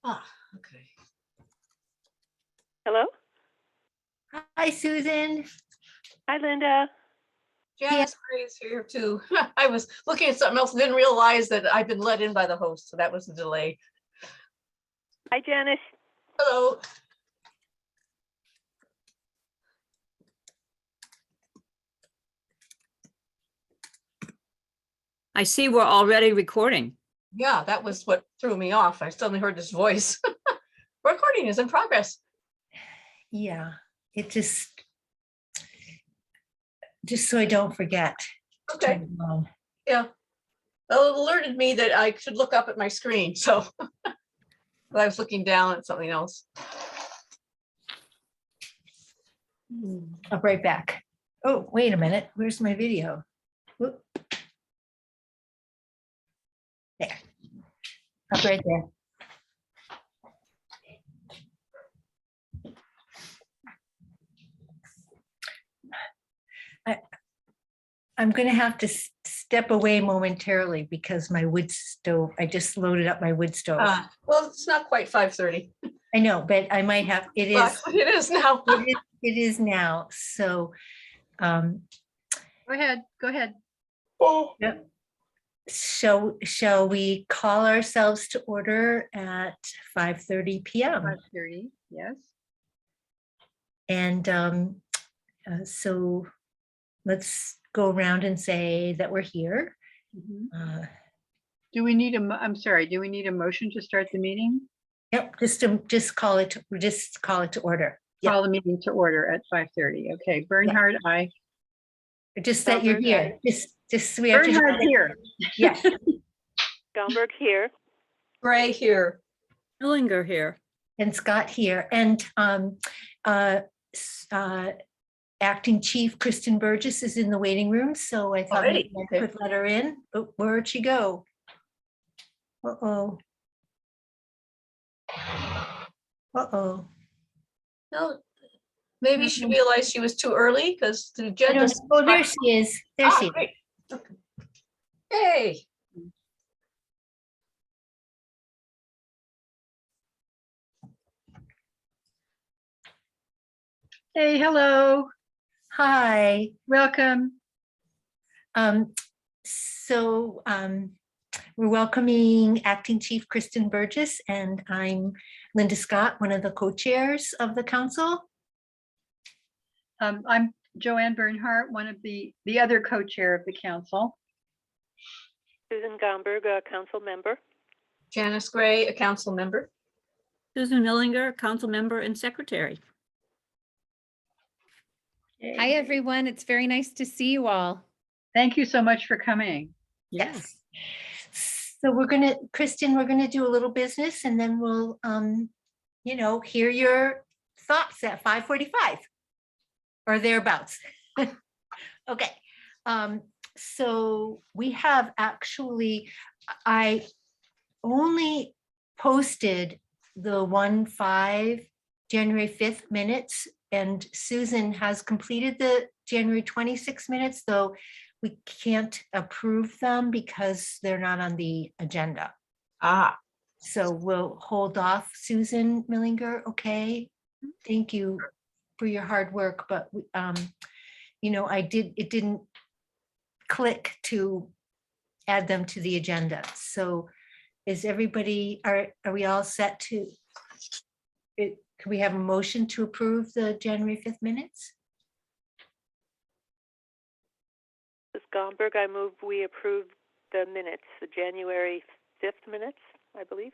Ah, okay. Hello? Hi, Susan. Hi, Linda. Janice is here too. I was looking at something else and didn't realize that I've been let in by the host, so that was the delay. Hi, Janice. Hello. I see we're already recording. Yeah, that was what threw me off. I suddenly heard this voice. Recording is in progress. Yeah, it just so I don't forget. to Okay. turn it on. Yeah. Well, it alerted me that I should look up at my screen, so but I was looking down at something else. I'll be right back. Oh, wait a minute. Where's my video? Whoop. There. Up right there. I'm going to have to step away momentarily because my wood stove, I just loaded up my wood stove. Well, it's not quite 5:30. I know, but I might have, it is, But it is now. it is now. So, Go ahead, go ahead. shall we call ourselves to order at 5:30 PM? 5:30, yes. And so let's go around and say that we're here. Mhm. Uh, Do we need I'm sorry, do we need a motion to start the meeting? Yep, just call it to order. Yeah. Call the meeting to order at 5:30. Okay, Bernhard, aye. Just that you're Gomberg, here. Just we have to. Bernhard here. Yeah. Gomberg here. Gray here. Illinger here. And Scott here, and Acting Chief Kristen Burgess is in the waiting room, so I thought Already? maybe I could let her in. Oh, where'd she go? Uh-oh. Uh-oh. No, maybe she realized she was too early because the I agenda. don't- Oh, there she is. There she is. Great. Hey, Hey, hello, Hi. welcome. So we're welcoming Acting Chief Kristen Burgess, and I'm Linda Scott, one of the co-chairs of the council. I'm Joanne Bernhardt, one of the other co-chair of the council. Susan Gomberg, a council member. Janice Gray, a council member. Susan Illinger, council member and secretary. Hi, everyone. It's very nice to see you all. Thank you so much for coming. Yes. So Kristen, we're gonna do a little business, and then we'll, hear your thoughts at 5:45 or thereabouts. Okay. So we have actually, I only posted the 1/5 January 5th minutes, and Susan has completed the January 26 minutes, though we can't approve them because they're not on the agenda. So we'll hold off, Susan Millinger, okay? Thank you for your hard work, but it didn't click to add them to the agenda. So is everybody, are we all set to, can we have a motion to approve the January 5th minutes? Ms. Gomberg, I move we approve the minutes, the January 5th minutes, I believe.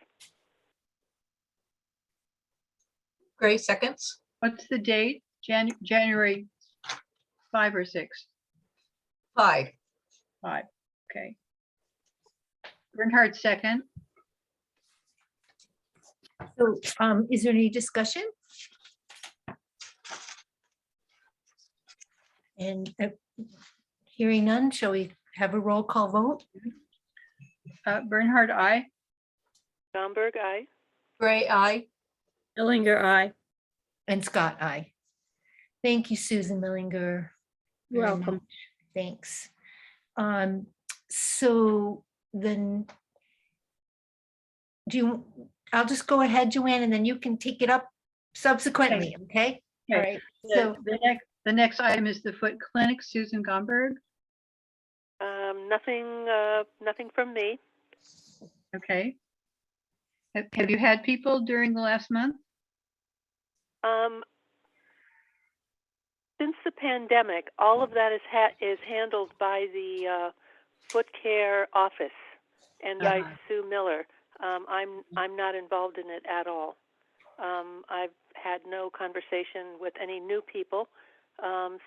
Gray seconds. What's the date? January 5 or 6? 5. 5, okay. Bernhard second. So is there any discussion? And hearing none, shall we have a roll call vote? Bernhard, aye. Gomberg, aye. Gray, aye. Illinger, aye. And Scott, aye. Thank you, Susan Millinger. You're very welcome. much. Thanks. So then, I'll just go ahead, Joanne, and then you can take it up subsequently, okay? All Okay. right, so, The next item is the foot clinic, Susan Gomberg. Nothing from me. Okay. Have you had people during the last month? Um, since the pandemic, all of that is handled by the foot care office and by Sue Miller. I'm not involved in it at all. I've had no conversation with any new people,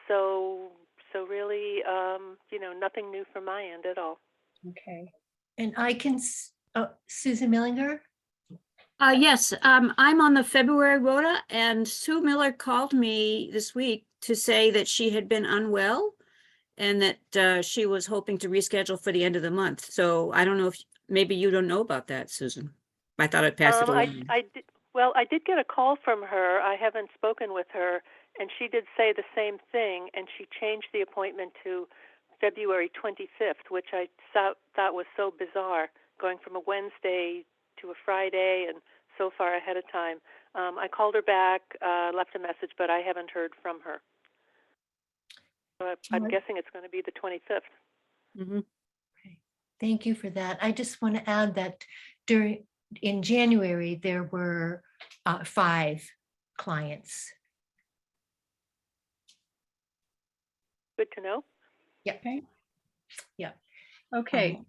so really, nothing new from my end at all. Okay. and I can, Susan Millinger? Yes, I'm on the February rota, and Sue Miller called me this week to say that she had been unwell and that she was hoping to reschedule for the end of the month. So I don't know if maybe you don't know about that, Susan. I thought I'd pass it along. I did get a call from her. I haven't spoken with her, and she did say the same thing, and she changed the appointment to February 25th, which I thought was so bizarre, going from a Wednesday to a Friday and so far ahead of time. I called her back, left a message, but I haven't heard from her. So I'm Right. guessing it's going to be the 25th. Mhm. Thank you for that. I just want to add that in January, there were 5 clients. Good to know. Okay.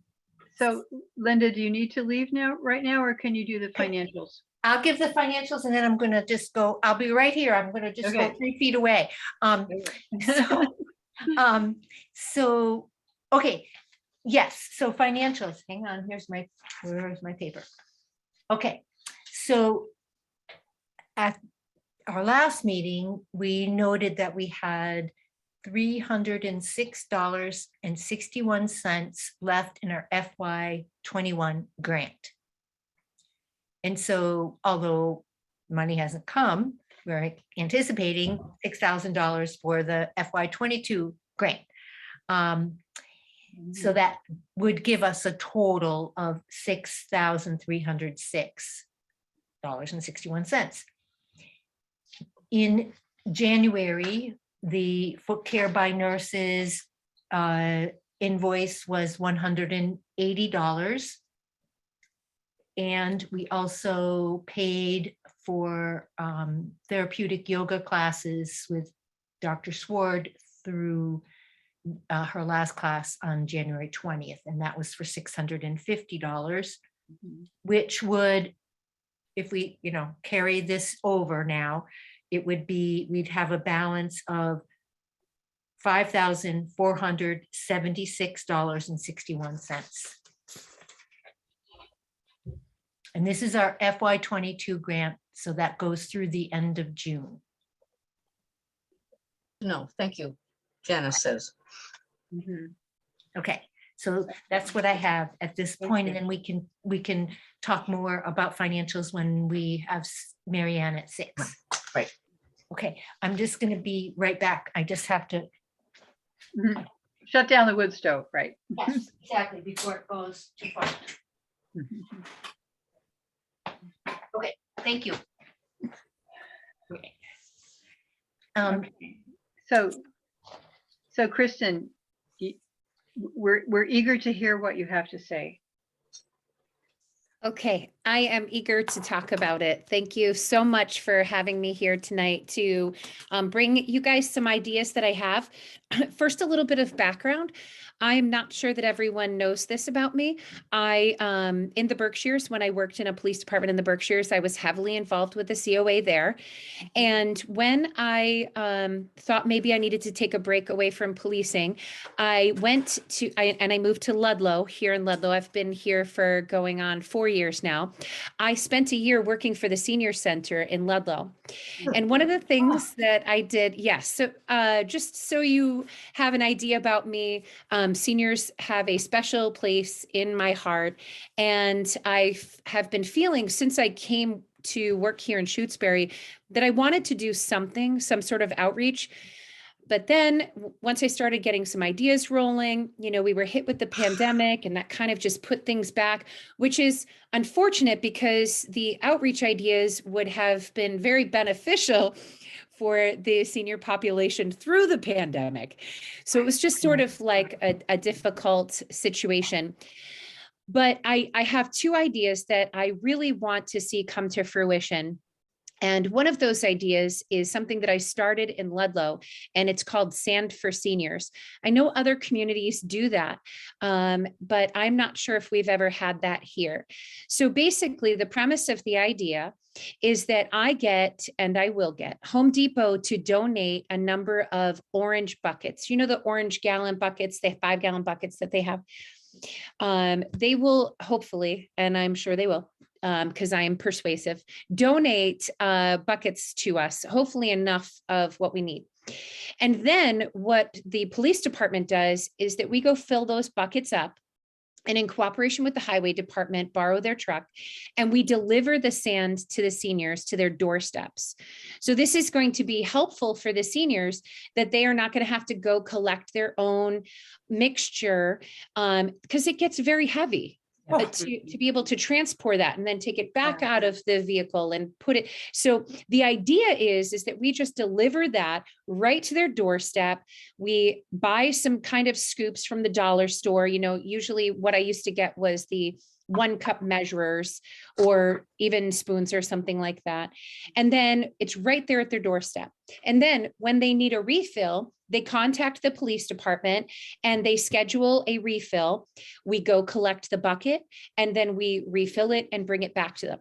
So Linda, do you need to leave right now, or can you do the financials? I'll give the financials and then I'm going to just go, I'll be right here. I'm going to just go Okay. 3 feet away. So, okay, yes, so financials, hang on, where's my paper? Okay, so at our last meeting, we noted that we had $306.61 left in our FY 21 grant. And so although money hasn't come, we're anticipating $6,000 for the FY 22 grant. So that would give us a total of $6,306.61. In January, the foot care by nurses invoice was $180. And we also paid for therapeutic yoga classes with Dr. Sward through her last class on January 20th, and that was for $650, which would, if we, carry this over now, it would be, we'd have a balance of $5,476.61. And this is our FY 22 grant, so that goes through the end of June. No, thank you, Janice says. Okay, so that's what I have at this point, and then we can talk more about financials when we have Marianne at 6. Right. Okay, I'm just gonna be right back. I just have to. Shut down the wood stove, right? Yes, exactly, before it goes too far. Okay, thank you. Okay. Okay. So Kristen, we're eager to hear what you have to say. Okay, I am eager to talk about it. Thank you so much for having me here tonight to bring you guys some ideas that I have. First, a little bit of background. I'm not sure that everyone knows this about me. In the Berkshires, when I worked in a police department in the Berkshires, I was heavily involved with the COA there. And when I thought maybe I needed to take a break away from policing, I moved to Ludlow, here in Ludlow. I've been here for going on 4 years now. I spent a year working for the senior center in Ludlow. And one of the things that I did, yes, so just so you have an idea about me, seniors have a special place in my heart. And I have been feeling since I came to work here in Shutesbury that I wanted to do something, some sort of outreach, But then once I started getting some ideas rolling, we were hit with the pandemic, and that kind of just put things back, which is unfortunate because the outreach ideas would have been very beneficial for the senior population through the pandemic. So it was just sort of like a difficult situation. But I have two ideas that I really want to see come to fruition. And one of those ideas is something that I started in Ludlow, and it's called Sand for Seniors. I know other communities do that, but I'm not sure if we've ever had that here. So basically, the premise of the idea is that I get, and I will get, Home Depot to donate a number of orange buckets. The orange gallon buckets, the 5-gallon buckets that they have. They will hopefully, and I'm sure they will, because I am persuasive, donate buckets to us, hopefully enough of what we need. And then what the police department does is that we go fill those buckets up, and in cooperation with the highway department, borrow their truck, and we deliver the sand to the seniors to their doorsteps. So this is going to be helpful for the seniors, that they are not going to have to go collect their own mixture, because it gets very heavy. To be able to transport that and then take it back out of the vehicle and put it. So the idea is that we just deliver that right to their doorstep. We buy some kind of scoops from the dollar store. Usually what I used to get was the 1-cup measurers or even spoons or something like that. And then it's right there at their doorstep. And then when they need a refill, they contact the police department and they schedule a refill. We go collect the bucket, and then we refill it and bring it back to them.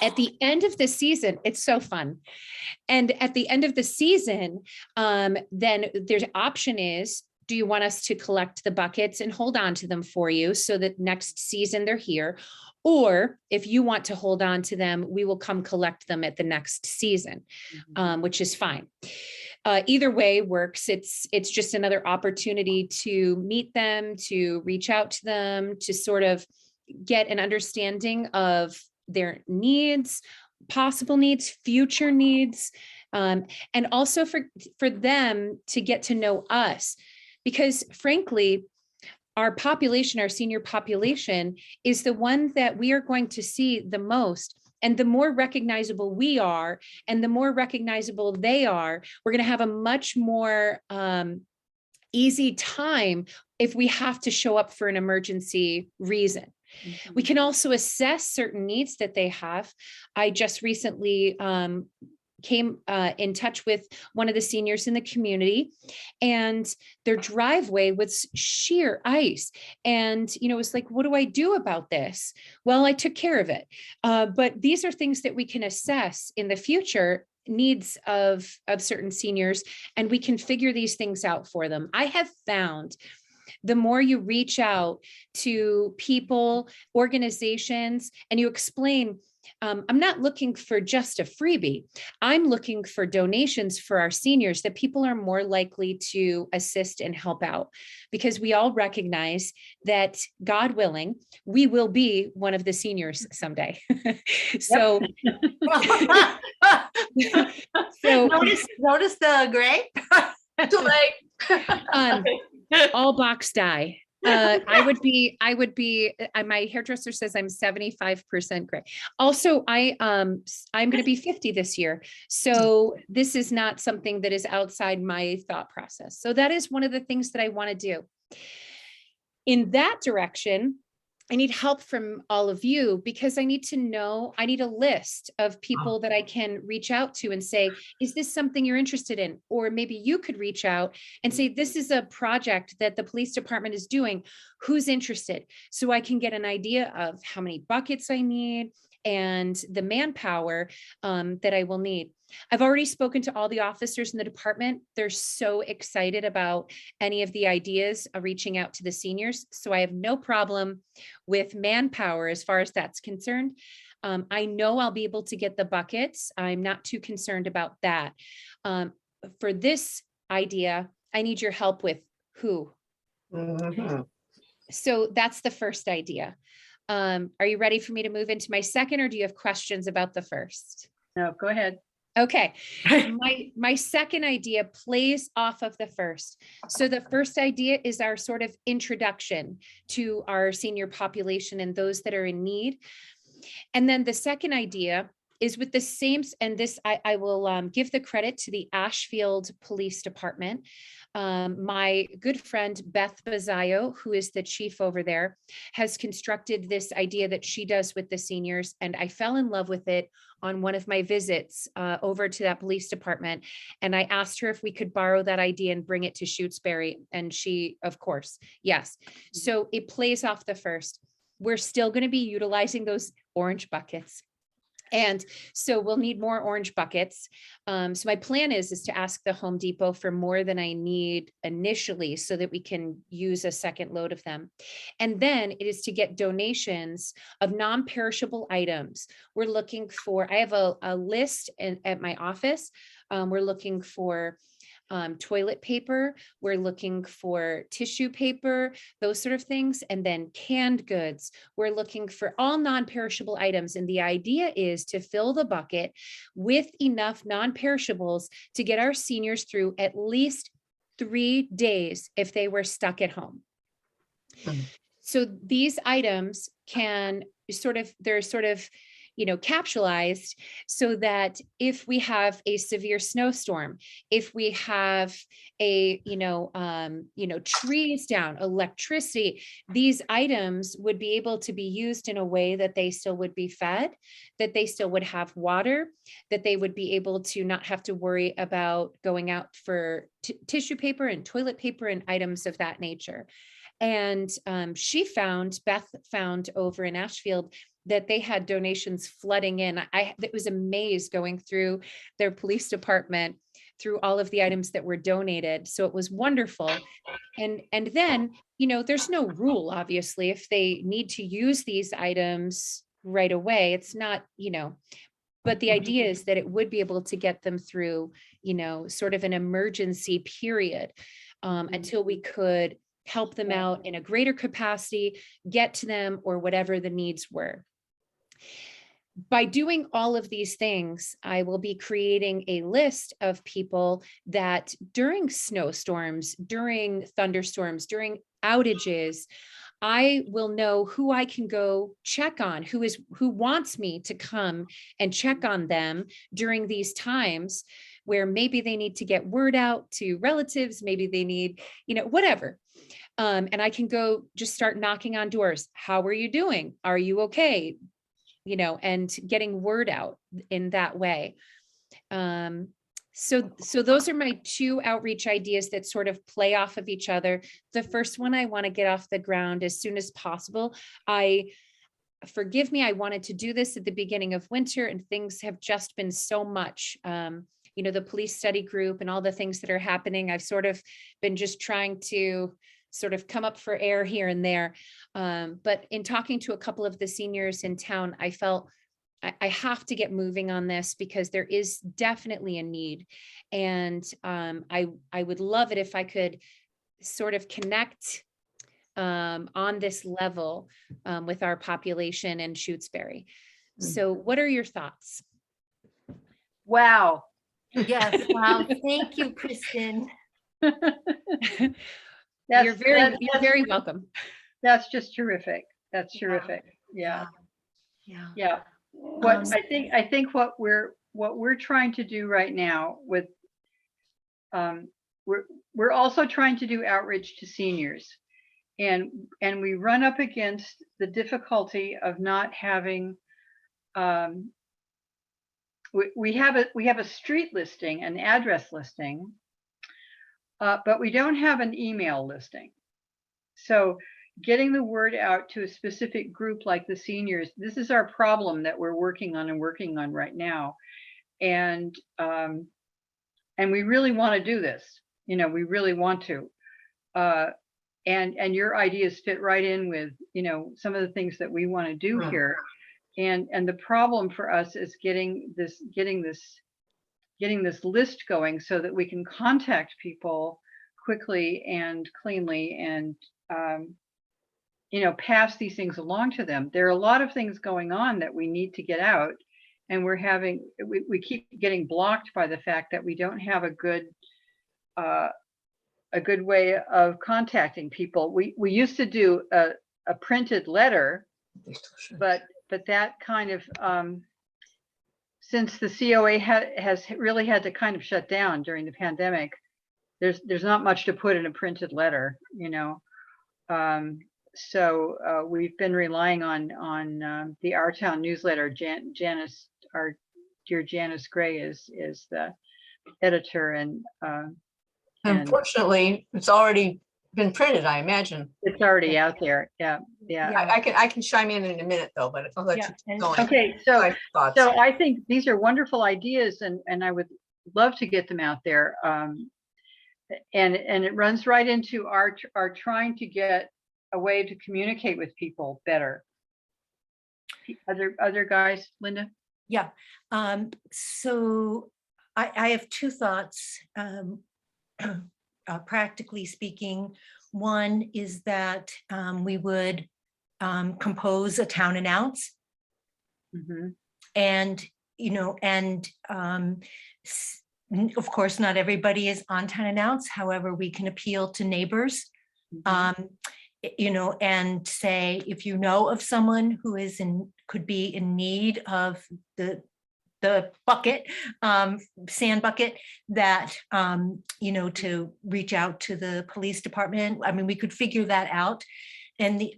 At the end of the season, it's so fun. And at the end of the season, then their option is, do you want us to collect the buckets and hold on to them for you so that next season they're here? Or if you want to hold on to them, we will come collect them at the next season, which is fine. Either way works. It's just another opportunity to meet them, to reach out to them, to sort of get an understanding of their needs, possible needs, future needs, and also for them to get to know us. Because frankly, our population, our senior population, is the one that we are going to see the most. And the more recognizable we are, and the more recognizable they are, we're going to have a much more easy time if we have to show up for an emergency reason. We can also assess certain needs that they have. I just recently came in touch with one of the seniors in the community, and their driveway was sheer ice. And, it was like, what do I do about this? Well, I took care of it. But these are things that we can assess in the future, needs of certain seniors, and we can figure these things out for them. I have found the more you reach out to people, organizations, and you explain, I'm not looking for just a freebie. I'm looking for donations for our seniors, that people are more likely to assist and help out, because we all recognize that, God willing, we will be one of the seniors someday. So, so Notice the gray. Too late. all box dye. I would be, my hairdresser says I'm 75% gray. Also, I'm going to be 50 this year. So this is not something that is outside my thought process. So that is one of the things that I want to do. In that direction, I need help from all of you, because I need a list of people that I can reach out to and say, is this something you're interested in? Or maybe you could reach out and say, this is a project that the police department is doing. Who's interested? So I can get an idea of how many buckets I need and the manpower that I will need. I've already spoken to all the officers in the department. They're so excited about any of the ideas of reaching out to the seniors. So I have no problem with manpower as far as that's concerned. I know I'll be able to get the buckets. I'm not too concerned about that. For this idea, I need your help with who. So that's the first idea. Are you ready for me to move into my second, or do you have questions about the first? No, go ahead. Okay. My second idea plays off of the first. So the first idea is our sort of introduction to our senior population and those that are in need. And then the second idea is with the same, and this I will give the credit to the Ashfield Police Department. My good friend Beth Bazzaio, who is the chief over there, has constructed this idea that she does with the seniors, and I fell in love with it on one of my visits over to that police department. And I asked her if we could borrow that idea and bring it to Shutesbury, and she, of course, yes. So it plays off the first. We're still going to be utilizing those orange buckets. And so we'll need more orange buckets. So my plan is to ask the Home Depot for more than I need initially so that we can use a second load of them. And then it is to get donations of non-perishable items. We're looking for, I have a list at my office. We're looking for toilet paper, we're looking for tissue paper, those sort of things, and then canned goods. We're looking for all non-perishable items. And the idea is to fill the bucket with enough non-perishables to get our seniors through at least 3 days if they were stuck at home. So these items can they're sort of capsulized so that if we have a severe snowstorm, if we have a, trees down, electricity, these items would be able to be used in a way that they still would be fed, that they still would have water, that they would be able to not have to worry about going out for tissue paper and toilet paper and items of that nature. And Beth found over in Ashfield that they had donations flooding in. I was amazed going through their police department through all of the items that were donated. So it was wonderful. And then, there's no rule, obviously, if they need to use these items right away. It's not, but the idea is that it would be able to get them through, sort of an emergency period until we could help them out in a greater capacity, get to them, or whatever the needs were. By doing all of these things, I will be creating a list of people that during snowstorms, during thunderstorms, during outages, I will know who I can go check on, who wants me to come and check on them during these times where maybe they need to get word out to relatives, maybe they need, whatever. And I can go just start knocking on doors. How are you doing? Are you okay? And getting word out in that way. So those are my two outreach ideas that sort of play off of each other. The first one I want to get off the ground as soon as possible. Forgive me, I wanted to do this at the beginning of winter and things have just been so much. The police study group and all the things that are happening. I've sort of been just trying to sort of come up for air here and there. But in talking to a couple of the seniors in town, I felt I have to get moving on this because there is definitely a need. And I would love it if I could sort of connect on this level with our population in Shutesbury. So what are your thoughts? Wow. Yes, wow, thank you, Kristen. You're very welcome. That's just terrific. That's terrific. Yeah. Yeah. What I think what we're trying to do right now with we're also trying to do outreach to seniors, and we run up against the difficulty of not having we have a street listing, an address listing, but we don't have an email listing. So getting the word out to a specific group like the seniors, this is our problem that we're working on right now. And we really want to do this. We really want to. And your ideas fit right in with, some of the things that we want to do here. And the problem for us is getting this list going so that we can contact people quickly and cleanly and pass these things along to them. There are a lot of things going on that we need to get out, and we keep getting blocked by the fact that we don't have a good way of contacting people. We used to do a printed letter, They still should. but that kind of since the COA has really had to kind of shut down during the pandemic, there's not much to put in a printed letter, you know. So we've been relying on the Our Town newsletter. Janice, our dear Janice Gray is the editor, and Unfortunately, it's already been printed, I imagine. it's already out there. Yeah. I can chime in a minute though, but I'll let Yeah, you and- go. Okay, so So I think these are wonderful ideas, and I would love to get them out there. And it runs right into our trying to get a way to communicate with people better. Other guys, Linda? Yeah, so I have two thoughts. Practically speaking, one is that we would compose a town announce, Mm-hmm. and, you know, and of course, not everybody is on town announce. However, we can appeal to neighbors, you know, and say, if you know of someone who could be in need of the bucket, sand bucket, that, you know, to reach out to the police department. I mean, we could figure that out. And the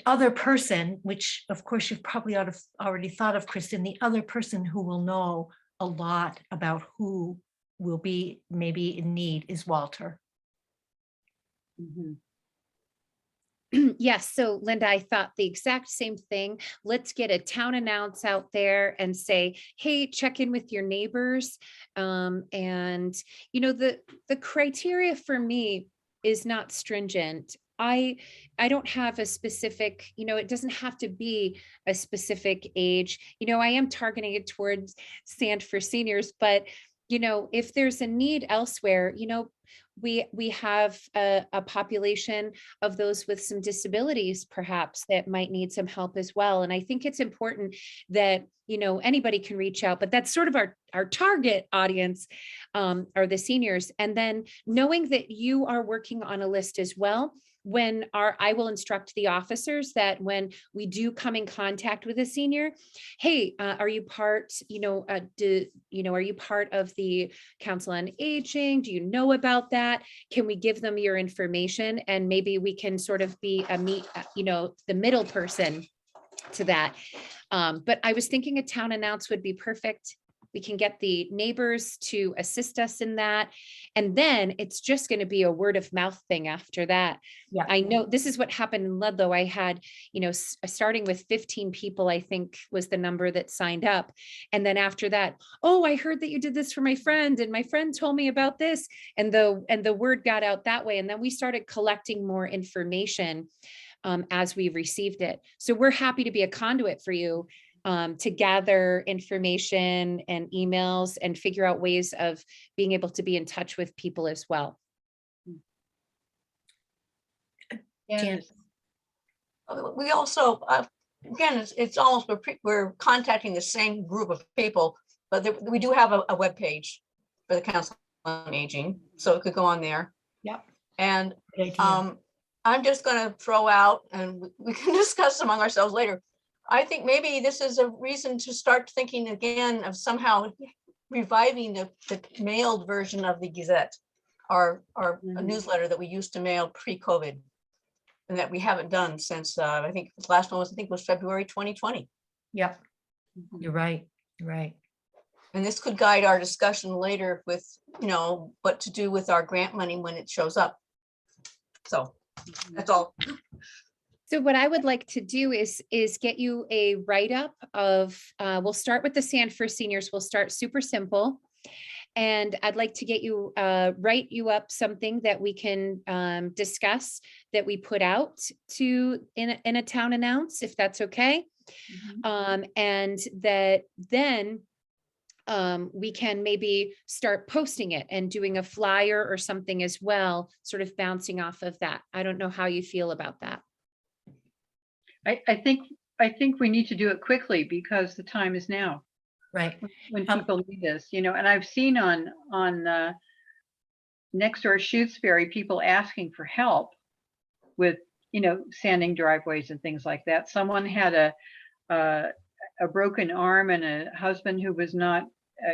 other person, which of course you've probably already thought of, Kristen, the other person who will know a lot about who will be maybe in need is Walter. Mm-hmm. Yes, so Linda, I thought the exact same thing. Let's get a town announce out there and say, hey, check in with your neighbors. And you know, the criteria for me is not stringent. I don't have a specific, you know, it doesn't have to be a specific age. You know, I am targeting it towards Sand for Seniors, but you know, if there's a need elsewhere, you know, we have a population of those with some disabilities perhaps that might need some help as well. And I think it's important that, you know, anybody can reach out, but that's sort of our target audience, are the seniors. And then knowing that you are working on a list as well, I will instruct the officers that when we do come in contact with a senior, hey, are you part, are you part of the Council on Aging? Do you know about that? Can we give them your information? And maybe we can sort of be the middle person to that. But I was thinking a town announce would be perfect. We can get the neighbors to assist us in that. And then it's just going to be a word of mouth thing after that. Yeah. I know this is what happened in Ludlow. I had, starting with 15 people, I think was the number that signed up. And then after that, oh, I heard that you did this for my friend and my friend told me about this. And the word got out that way. And then we started collecting more information as we received it. So we're happy to be a conduit for you to gather information and emails and figure out ways of being able to be in touch with people as well. Jan- we also, again, it's almost, we're contacting the same group of people, but we do have a webpage for the Council on Aging, so it could go on there. Yep. And Good idea. I'm just going to throw out, and we can discuss among ourselves later. I think maybe this is a reason to start thinking again of somehow reviving the mailed version of the Gazette, our newsletter that we used to mail pre-COVID, and that we haven't done since I think the last one was February 2020. Yep, you're right. You're right. And this could guide our discussion later with, what to do with our grant money when it shows up. So that's all. So what I would like to do is get you a write-up of, we'll start with the Sand for Seniors. We'll start super simple. And I'd like to get you, write you up something that we can discuss that we put out in a town announce, if that's okay. And that then we can maybe start posting it and doing a flyer or something as well, sort of bouncing off of that. I don't know how you feel about that. I think I think we need to do it quickly because the time is now Right. when Um, people need this, you know, and I've seen on next door Shutesbury, people asking for help with, you know, sanding driveways and things like that. Someone had a broken arm and a husband who was not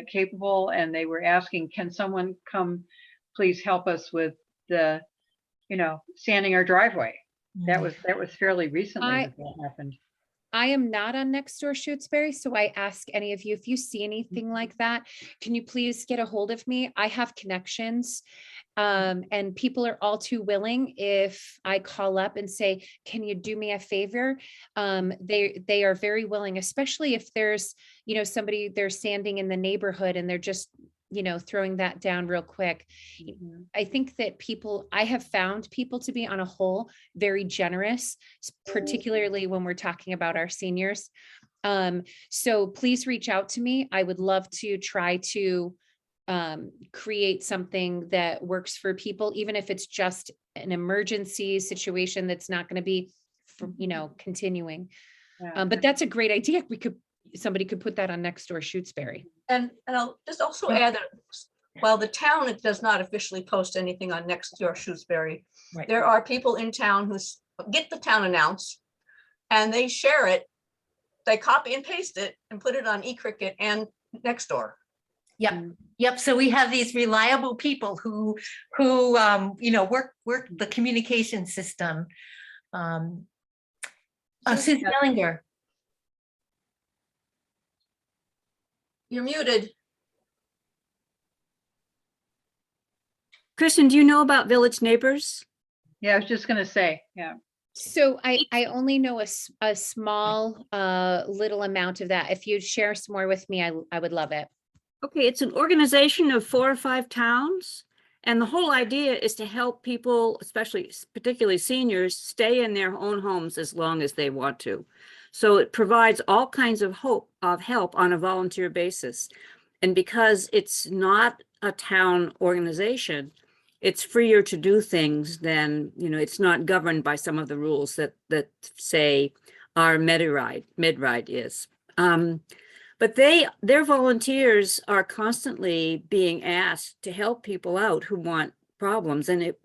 capable, and they were asking, can someone come please help us with the, you know, sanding our driveway? That was fairly recently I- that that happened. I am not on Nextdoor Shutesbury, so I ask any of you, if you see anything like that, can you please get a hold of me? I have connections. And people are all too willing if I call up and say, can you do me a favor? They are very willing, especially if there's, you know, somebody they're standing in the neighborhood and they're just, you know, throwing that down real quick. Mhm. I think that I have found people to be on a whole very generous, particularly when we're talking about our seniors. So please reach out to me. I would love to try to create something that works for people, even if it's just an emergency situation that's not going to be, you know, continuing. Yeah. But that's a great idea. Somebody could put that on Nextdoor Shutesbury. And I'll just also add that while the town does not officially post anything on Nextdoor Shrewsbury, Right. there are people in town who get the town announce and they share it. They copy and paste it and put it on eCricket and Nextdoor. Yep. So we have these reliable people who you know, work the communication system. Susan Ellinger. You're muted. Kristen, do you know about Village Neighbors? Yeah, I was just gonna say, yeah. So I only know a small little amount of that. If you'd share some more with me, I would love it. Okay, it's an organization of 4 or 5 towns. And the whole idea is to help people, particularly seniors, stay in their own homes as long as they want to. So it provides all kinds of help on a volunteer basis. And because it's not a town organization, it's freer to do things than, you know, it's not governed by some of the rules that say our mid-ride is. But their volunteers are constantly being asked to help people out who want problems, and it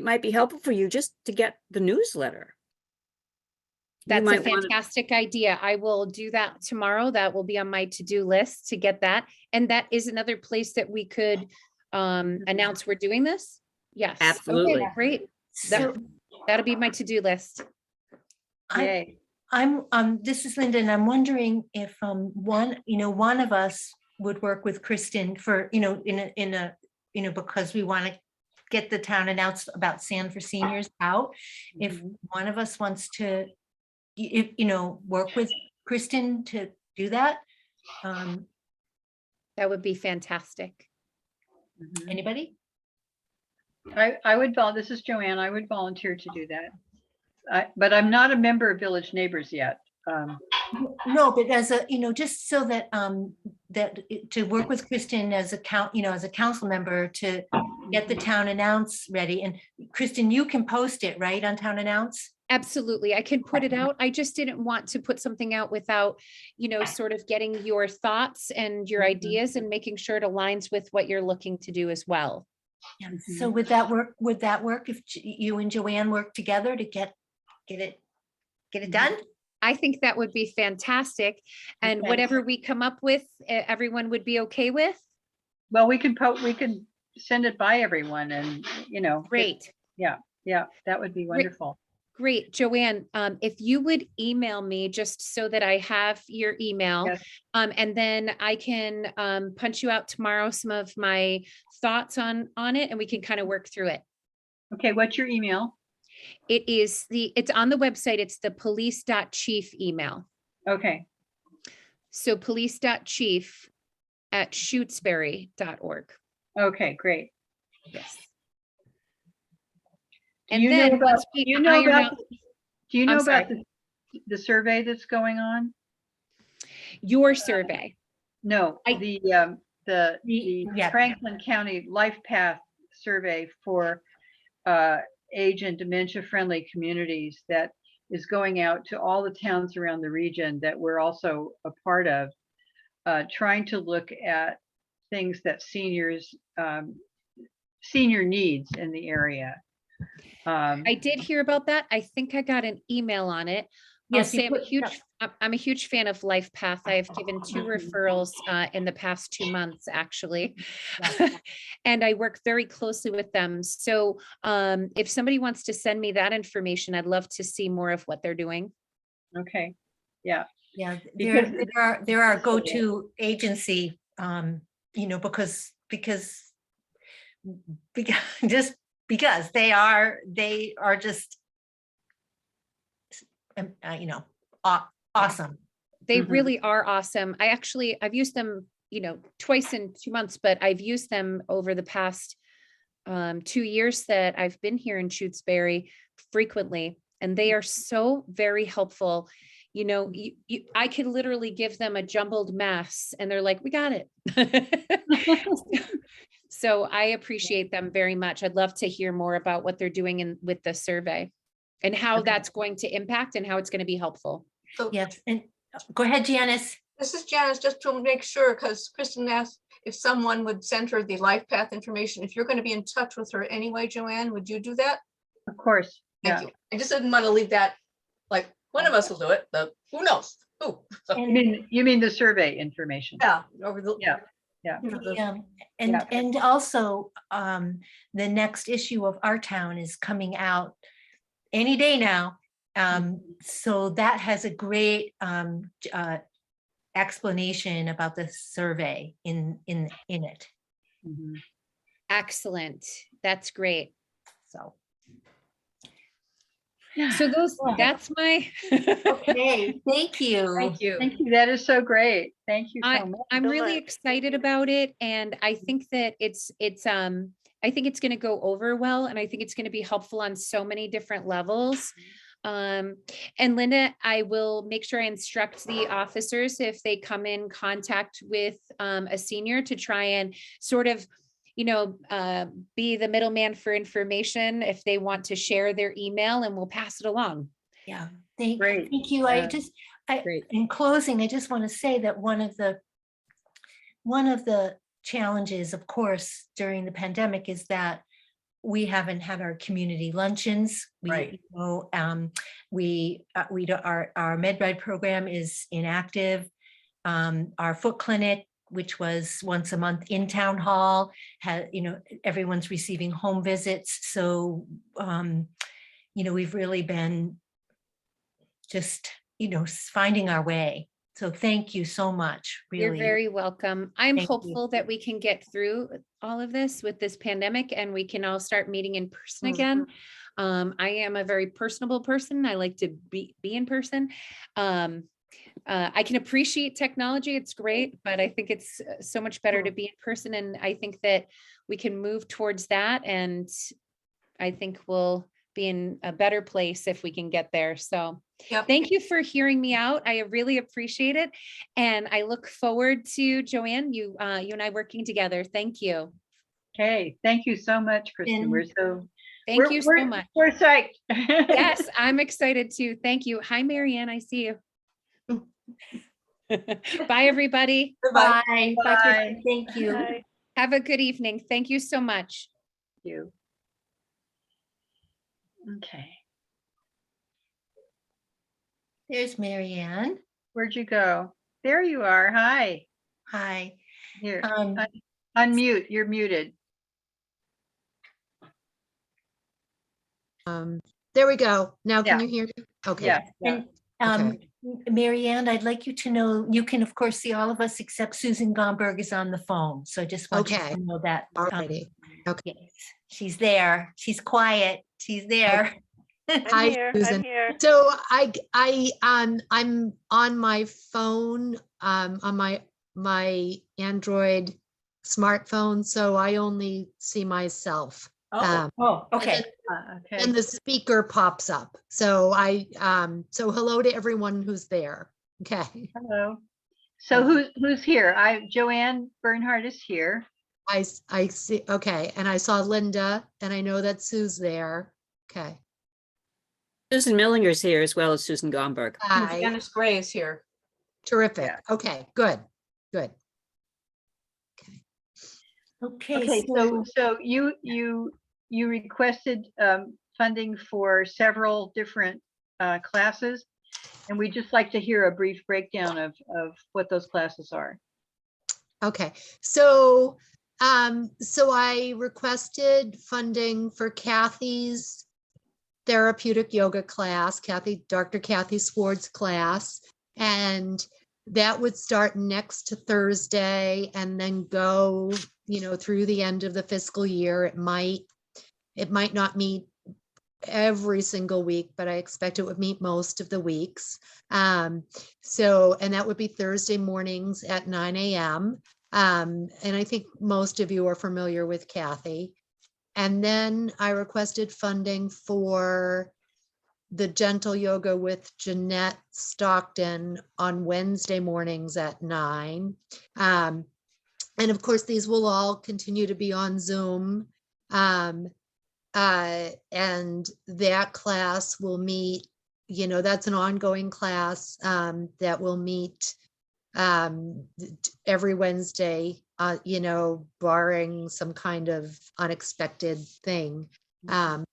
might be helpful for you just to get the newsletter. That's a might wanna- fantastic idea. I will do that tomorrow. That will be on my to-do list to get that. And that is another place that we could announce we're doing this. Yes. Okay, Absolutely. great. So That'll be my to-do list. Yay. this is Linda, and I'm wondering if one of us would work with Kristen for, you know, in a you know, because we want to get the town announced about Sand for Seniors out. If one of us wants to, you know, work with Kristen to do that. That would be fantastic. Mhm. Anybody? I would this is Joanne, I would volunteer to do that. But I'm not a member of Village Neighbors yet. No, but as a, you know, just so that to work with Kristen as a council member to get the town announce ready. And Kristen, you can post it, right, on town announce? Absolutely. I can put it out. I just didn't want to put something out without, you know, sort of getting your thoughts and your ideas and making sure it aligns with what you're looking to do as well. Yeah. So would that work if you and Joanne work together to get it done? I think that would be fantastic. And Okay. whatever we come up with, everyone would be okay with. Well, we can send it by everyone and, you know. Great. Yeah, that would be wonderful. Great. Joanne, if you would email me just so that I have your email, Yes. and then I can punch you out tomorrow some of my thoughts on it, and we can kind of work through it. Okay, what's your email? It's on the website. It's the police.chief email. Okay, So police.chief@shutesbury.org. okay, great. Yes. Do And you know then about, once we do you know iron about, out do you I'm know about sorry. the survey that's going on? your survey, No, I- the Yeah. Franklin County Life Path survey for age and dementia friendly communities that is going out to all the towns around the region that we're also a part of, trying to look at things that senior needs in the area. I did hear about that. I think I got an email on it. I'll Yes, you say put- yeah. I'm a huge fan of Life Path. I've given 2 referrals in the past 2 months, actually. And I work very closely with them. So if somebody wants to send me that information, I'd love to see more of what they're doing. Okay, yeah. Yeah, Because there are go-to agency, because just because they are just, awesome. They Mhm. really are awesome. I've used them, twice in 2 months, but I've used them over the past 2 years that I've been here in Shutesbury frequently, and they are so very helpful. I could literally give them a jumbled mess and they're like, we got it. So I appreciate them very much. I'd love to hear more about what they're doing with the survey and how Okay. that's going to impact and how it's going to be helpful. So Yes, and go ahead, Janice. this is Janice, just to make sure, because Kristen asked if someone would send her the life path information. If you're going to be in touch with her anyway, Joanne, would you do that? Of course, Thank yeah. you. I just didn't want to leave that, like, one of us will do it, but who knows? Who? So, You mean the survey information? yeah, over the. Yeah, And also, the next issue of Our Town is coming out any day now. So that has a great explanation about the survey in it. Mhm. Excellent. That's great. So, Yeah. So that's my. okay, thank you. Thank you. Thank you. That is so great. Thank you so much. I'm so really much. excited about it, and I think that I think it's going to go over well, and I think it's going to be helpful on so many different levels. And Linda, I will make sure I instruct the officers if they come in contact with a senior to try and sort of, be the middleman for information if they want to share their email, and we'll pass it along. Yeah, Great. thank you. Great. In closing, I just want to say that one of the challenges, of course, during the pandemic is that we haven't had our community luncheons. Right. Our MedRide program is inactive. Our foot clinic, which was once a month in town hall, everyone's receiving home visits. So, we've really been just, finding our way. So thank you so much, You're really. very welcome. I'm Thank you. hopeful that we can get through all of this with this pandemic and we can all start meeting in person again. I am a very personable person. I like to be in person. I can appreciate technology. It's great, but I think it's so much better to be in person. And I think that we can move towards that. And I think we'll be in a better place if we can get there. So Yep. thank you for hearing me out. I really appreciate it. And I look forward to Joanne, you and I working together. Thank you. Okay, thank you so much, Kristen. And- Thank you so much. We're psyched. Yes, I'm excited too. Thank you. Hi, Marianne. I see you. Bye, everybody. Goodbye. Bye. Bye. Kristen. Thank you. Bye. Have a good evening. Thank you so much. Thank you. Okay, There's Marianne. where'd you go? There you are. Hi. Hi. Here, Um, unmute. You're muted. There we go. Now can Yeah. you hear me? Okay. Yeah. Yeah. And Marianne, I'd like you to know, you can of course see all of us except Susan Gomberg is on the phone. So I just want you Okay. to know that. Alrighty. Okay. Yes, she's there. She's quiet. She's there. Hi, I'm Susan. here. So I'm on my phone, on my Android smartphone, so I only see myself. Oh, okay. Okay. And the speaker pops up. So so hello to everyone who's there. Okay. Hello. So who's here? Joanne Bernhardt is here. I see. Okay. And I saw Linda and I know that Sue's there. Okay. Susan Millinger's here as well as Susan Gomberg. And Hi, Janice Gray is here. terrific. Yeah. Okay, good, good. Okay, Okay, so you requested funding for several different classes, and we'd just like to hear a brief breakdown of what those classes are. Okay, so I requested funding for Kathy's therapeutic yoga class, Dr. Kathy Sward's class, and that would start next Thursday and then go, through the end of the fiscal year. It might not meet every single week, but I expect it would meet most of the weeks. And that would be Thursday mornings at 9 a.m. And I think most of you are familiar with Kathy. And then I requested funding for the gentle yoga with Jeanette Stockton on Wednesday mornings at 9. And of course, these will all continue to be on Zoom. And that class will meet, that's an ongoing class that will meet every Wednesday, barring some kind of unexpected thing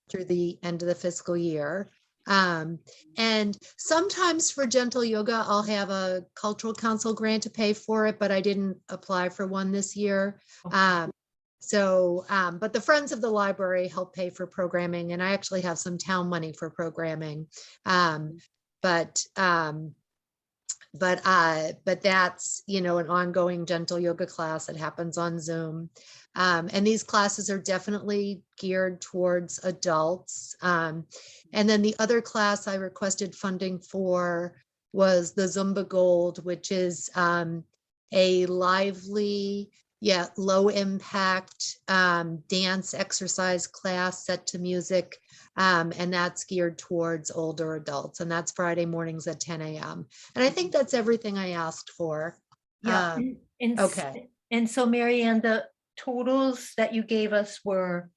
through the end of the fiscal year. And sometimes for gentle yoga, I'll have a cultural council grant to pay for it, but I didn't apply for one this year. But the Friends of the Library help pay for programming, and I actually have some town money for programming. But that's, an ongoing gentle yoga class that happens on Zoom. And these classes are definitely geared towards adults. And then the other class I requested funding for was the Zumba Gold, which is a lively yet low impact dance exercise class set to music. And that's geared towards older adults, and that's Friday mornings at 10 a.m. And I think that's everything I asked for. yeah. Okay. And so Mary Ann, the totals that you gave us were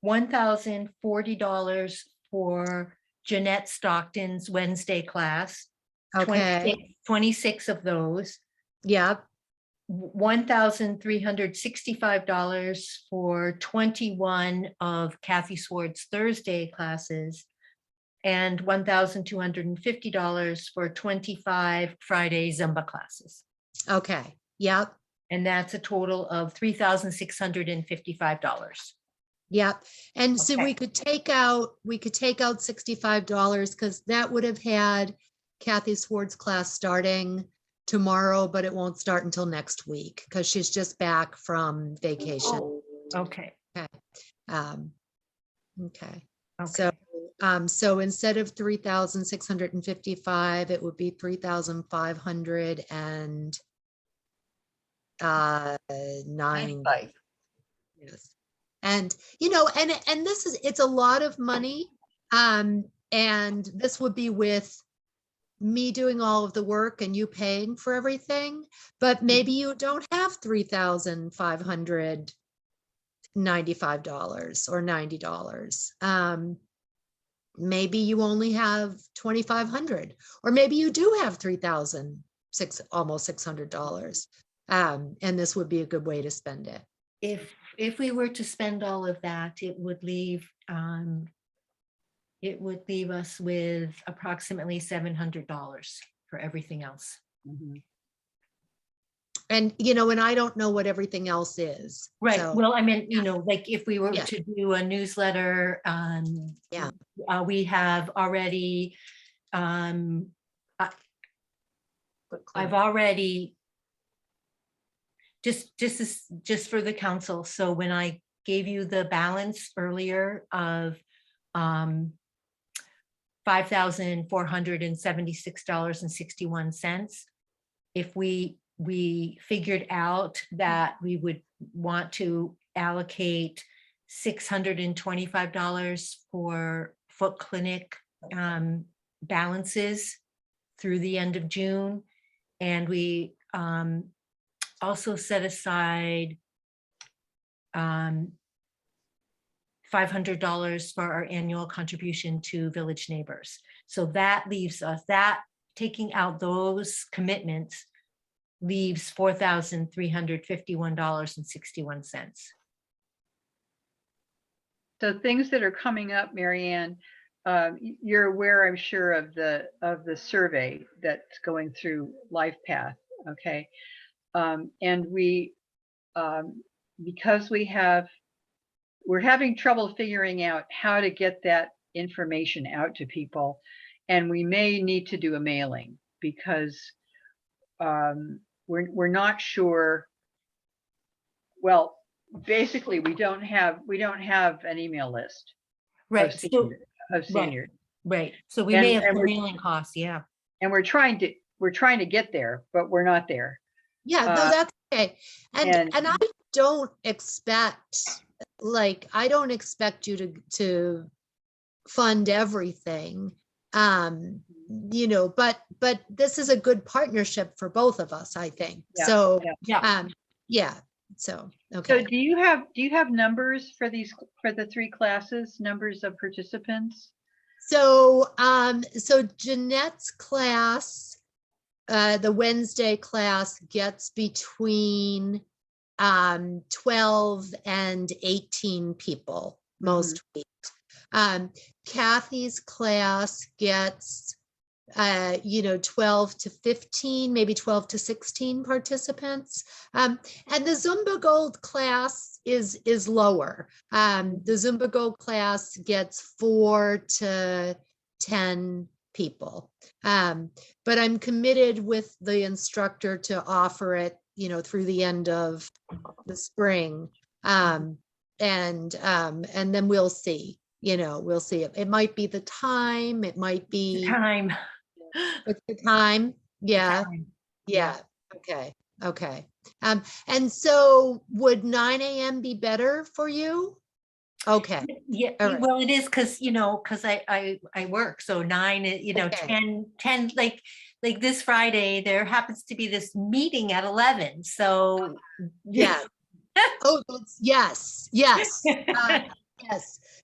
$1,040 for Jeanette Stockton's Wednesday class. Okay. 26 of those. Yep. $1,365 for 21 of Kathy Sward's Thursday classes, and $1,250 for 25 Friday Zumba classes. Okay. Yep. And that's a total of $3,655. Yep. And so Okay. we could take out $65 because that would have had Kathy Sward's class starting tomorrow, but it won't start until next week because she's just back from vacation. Oh, okay. Okay. Okay. So instead of 3,655, it would be 3,509. Yes. And it's a lot of money. And this would be with me doing all of the work and you paying for everything, but maybe you don't have $3,595 or $90. Maybe you only have $2,500, or maybe you do have almost $600. And this would be a good way to spend it. If we were to spend all of that, it would leave us with approximately $700 for everything else. And, and I don't know what everything else is. Right. So, Well, I mean, like if we were Yeah. to do a newsletter, Yeah. We have already, I've already, just for the council. So when I gave you the balance earlier of $5,476.61, if we figured out that we would want to allocate $625 for foot clinic balances through the end of June, and we also set aside $500 for our annual contribution to Village Neighbors. So that leaves us, that taking out those commitments leaves $4,351.61. So things that are coming up, Marianne, you're aware, I'm sure, of the survey that's going through LifePath, okay? And we, because we're having trouble figuring out how to get that information out to people, and we may need to do a mailing because we're not sure. Well, basically, we don't have an email list Right. of seniors. Right. So we And- may have and some we're- mailing costs. Yeah. And we're trying to get there, but we're not there. Yeah, no, that's okay. and- And I don't expect, I don't expect you to fund everything. But this is a good partnership for both of us, I think. Yeah, So, Yeah. yeah, so, So okay. do you have numbers for the 3 classes, numbers of participants? So, Jeanette's class, the Wednesday class gets between 12 and 18 people most weeks. Kathy's class gets 12 to 15, maybe 12 to 16 participants. And the Zumba Gold class is lower. The Zumba Gold class gets 4 to 10 people. But I'm committed with the instructor to offer it, through the end of the spring. And then we'll see, we'll see. It might be the time, it might be Time. it's the time. Yeah. Time. Yeah. Okay. Okay. And so would 9 a.m. be better for you? Okay. Yeah, All right. well, it is because I work, so 9, Okay. 10, like this Friday, there happens to be this meeting at 11, so. Yeah. Oh, yes, yes.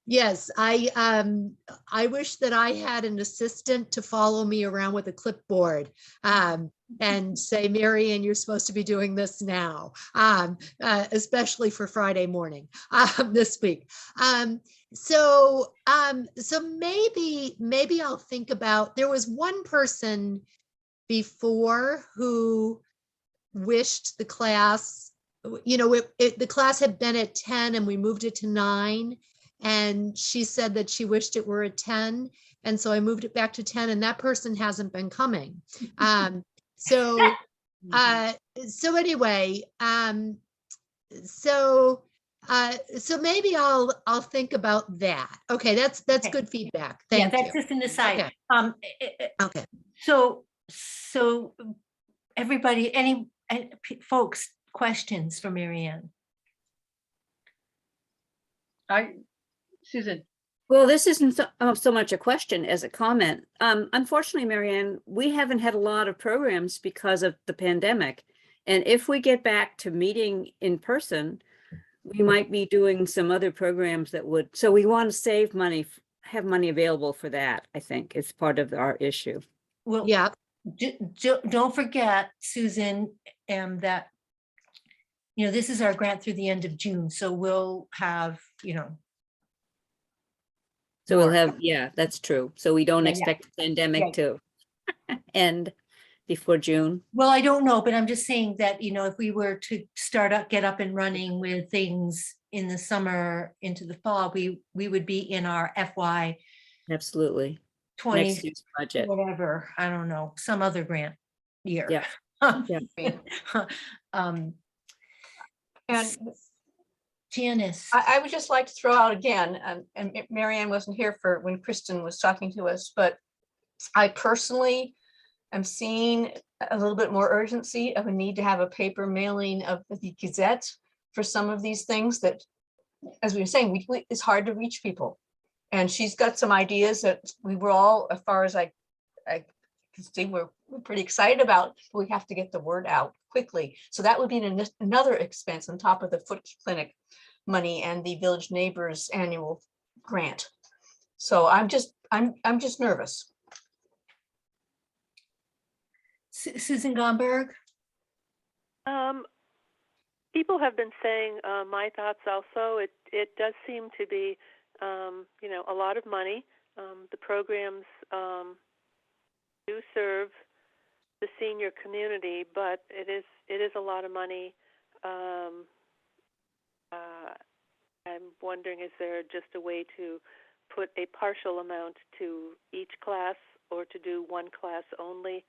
Yes. I wish that I had an assistant to follow me around with a clipboard and say, Marianne, you're supposed to be doing this now, especially for Friday morning this week. So maybe I'll think about, there was one person before who wished the class, the class had been at 10 and we moved it to 9. And she said that she wished it were at 10. And so I moved it back to 10 and that person hasn't been coming. So anyway, so maybe I'll think about that. Okay, that's Okay. good feedback. Yeah, Thank that's you. just an aside. Okay. Okay. So everybody, any folks, questions for Marianne? Susan. Well, this isn't so much a question as a comment. Unfortunately, Marianne, we haven't had a lot of programs because of the pandemic. And if we get back to meeting in person, we might be doing some other programs that would, so we want to save money, have money available for that, I think, is part of our issue. Well, Yeah. don't forget, Susan, that, this is our grant through the end of June, so we'll have, So we'll more. have, yeah, that's true. So we don't Yeah. expect the pandemic Yeah. to end before June. Well, I don't know, but I'm just saying that, if we were to get up and running with things in the summer into the fall, we would be in our FY Absolutely. 20, Next year's budget. whatever, I don't know, some other grant year. Yeah. Yeah. And Janice. I would just like to throw out again, and Marianne wasn't here for when Kristen was talking to us, but I personally am seeing a little bit more urgency of a need to have a paper mailing of the Gazette for some of these things that, as we were saying, it's hard to reach people. And she's got some ideas that we were all, as far as I can see, we're pretty excited about. We have to get the word out quickly. So that would be another expense on top of the foot clinic. money and the Village Neighbors annual grant. So I'm just nervous. Susan Gomberg? People have been saying my thoughts also. It does seem to be, a lot of money. The programs do serve the senior community, but it is a lot of money. I'm wondering, is there just a way to put a partial amount to each class, or to do one class only,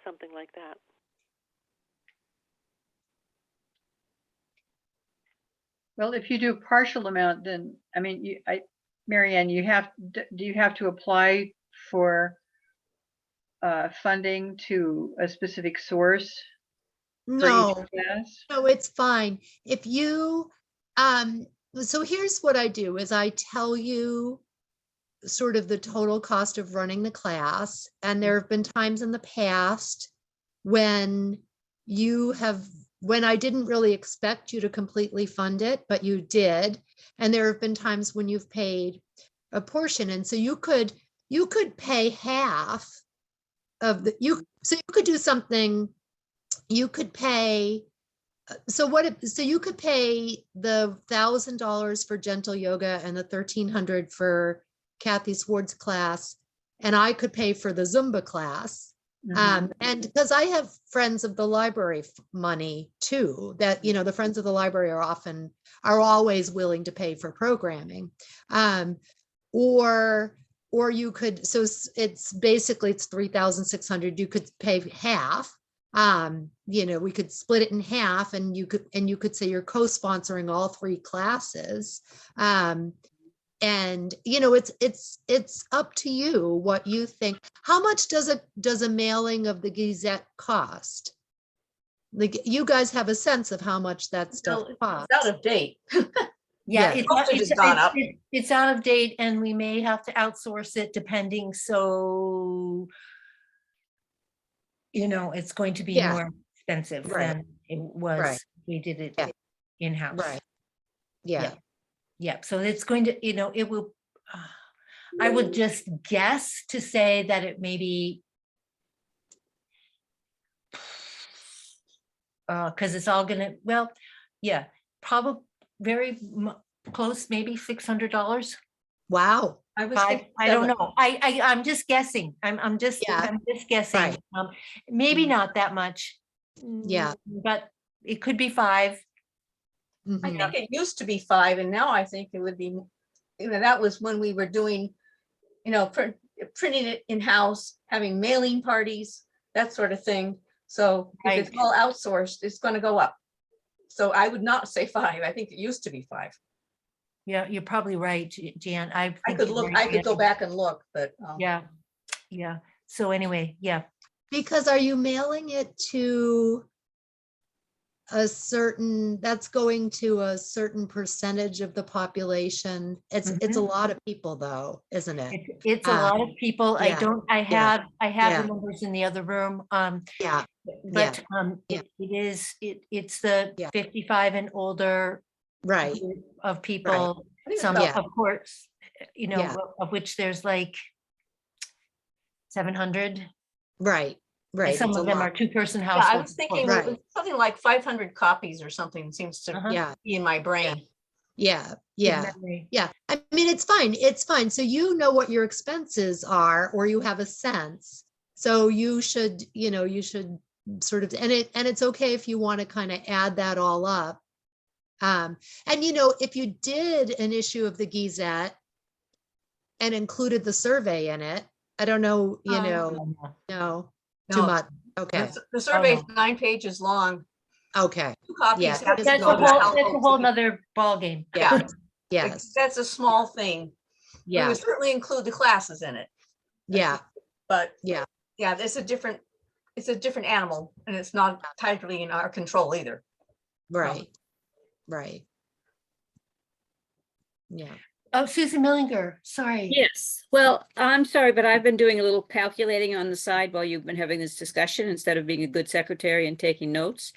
something like that? Well, if you do a partial amount, then, I mean, Marianne, do you have to apply for funding to a specific source for No, each class? no, it's fine. If you, so here's what I do is I tell you sort of the total cost of running the class. And there have been times in the past when when I didn't really expect you to completely fund it, but you did. And there have been times when you've paid a portion. And so you could pay half of so you could do something, you could pay, so you could pay the $1,000 for gentle yoga and the $1,300 for Kathy Sward's class, and I could pay for the Zumba class. And because I have friends of the library money too, that, the friends of the library are always willing to pay for programming. Or you could, so it's 3,600, you could pay half. We could split it in half, and you could say you're co-sponsoring all 3 classes. And it's up to you what you think. How much does a mailing of the Gazette cost? Like, you guys have a sense of how much that stuff costs. It's out of date. Yeah, Yeah. Postage has gone up. it's out of date, and we may have to outsource it depending, so it's going to be Yeah. more expensive Right. than it was. Right. We did it Yeah. in-house. Right. Yeah. Yeah, so it's going to, it will, I would just guess to say that it may be, because it's all gonna, well, yeah, probably very close, maybe $600. Wow. I was I thinking don't 7. know. I'm just guessing. I'm just guessing. Right. Maybe not that much. Yeah. But it could be 5. I Mhm. think it used to be 5, and now I think it would be, that was when we were doing, printing it in-house, having mailing parties, that sort of thing. So if it's all outsourced, it's going to go up. So I would not say 5. I think it used to be 5. Yeah, you're probably right, Jan. I could go back and look, but. Yeah. So anyway, yeah. Because are you mailing it to that's going to a certain percentage of the population? It's a lot of people though, isn't it? It's a lot of people. yeah, I have yeah. the numbers in the other room. Yeah. But yeah. it's the Yeah. 55 and older Right. group of people. I think it's Some, about- of course, Yeah. of which there's like 700. Right. Right. Some It's of a them lot. are 2-person Yeah, households. I was thinking Right. it was something like 500 copies or something seems to Yeah. be in my brain. Yeah. Good Yeah. memory. Yeah. I mean, it's fine. It's fine. So you know what your expenses are, or you have a sense. So you should sort of, and it's okay if you want to kind of add that all up. And if you did an issue of the Gazette and included the survey in it, I don't know, no, too No. much. Okay. The survey's no. 9 pages long. Okay. 2 copies. Yeah, have to That's go a to the whole household. nother ballgame. Yeah. Yes. That's a small thing. We Yeah. would certainly include the classes in it, Yeah. but Yeah. it's a different animal, and it's not tightly in our control either. Right. Right. Yeah. Oh, Susan Millinger, sorry. Yes, well, I'm sorry, but I've been doing a little calculating on the side while you've been having this discussion instead of being a good secretary and taking notes.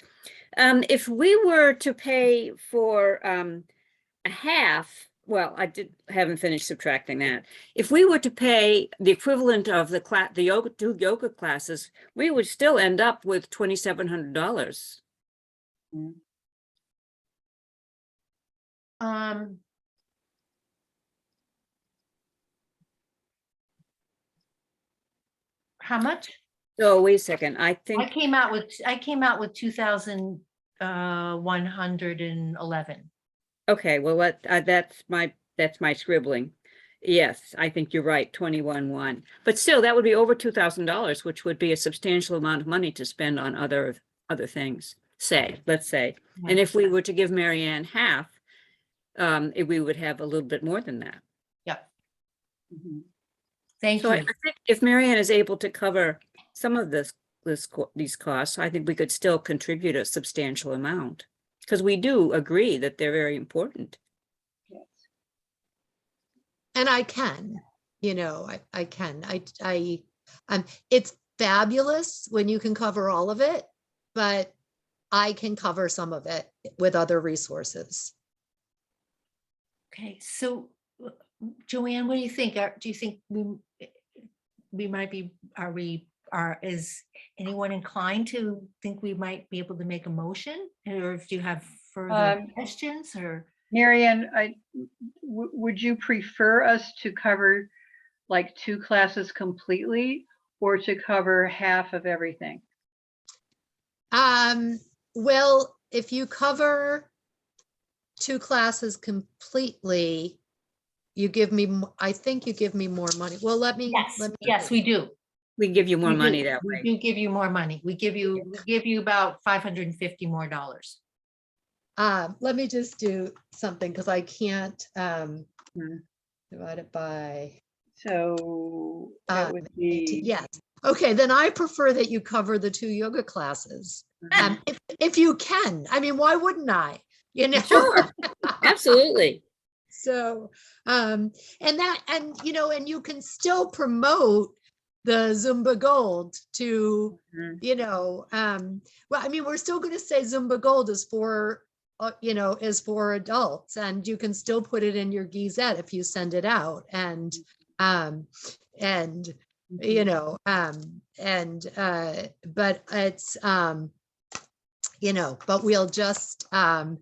If we were to pay for a half, well, haven't finished subtracting that. If we were to pay the equivalent of the two yoga classes, we would still end up with $2,700. How much? So wait a second, I I think, came out with 2,111. okay, well, that's my scribbling. Yes, I think you're right, 21,100. But still, that would be over $2,000, which would be a substantial amount of money to spend on other things, let's say. And if we were to give Mary Ann half, we would have a little bit more than that. Yep. Mhm. Thank So I you. think if Mary Ann is able to cover some of these costs, I think we could still contribute a substantial amount. Because we do agree that they're very important. Yes. And I can, I can, it's fabulous when you can cover all of it, but I can cover some of it with other resources. Okay, so Joanne, what do you think? Do you think we might be, is anyone inclined to think we might be able to make a motion? Or if you have further questions or? Marianne, would you prefer us to cover like 2 classes completely or to cover half of everything? Well, if you cover 2 classes completely, I think you give me more money. Well, let me. Yes, we do. We give you more We money do. that We way. do give you more money. We give you about $550 more. Let me just do something because I can't Hmm. divide it by. So that would be, Yes. Okay, then I prefer that you cover the 2 yoga classes. If you can. I mean, why wouldn't I? Sure, absolutely. So, and you can still promote the Zumba Gold to, Mhm. well, I mean, we're still going to say Zumba Gold is for, is for adults, and you can still put it in your Gazette if you send it out. And, but it's, but we'll just, like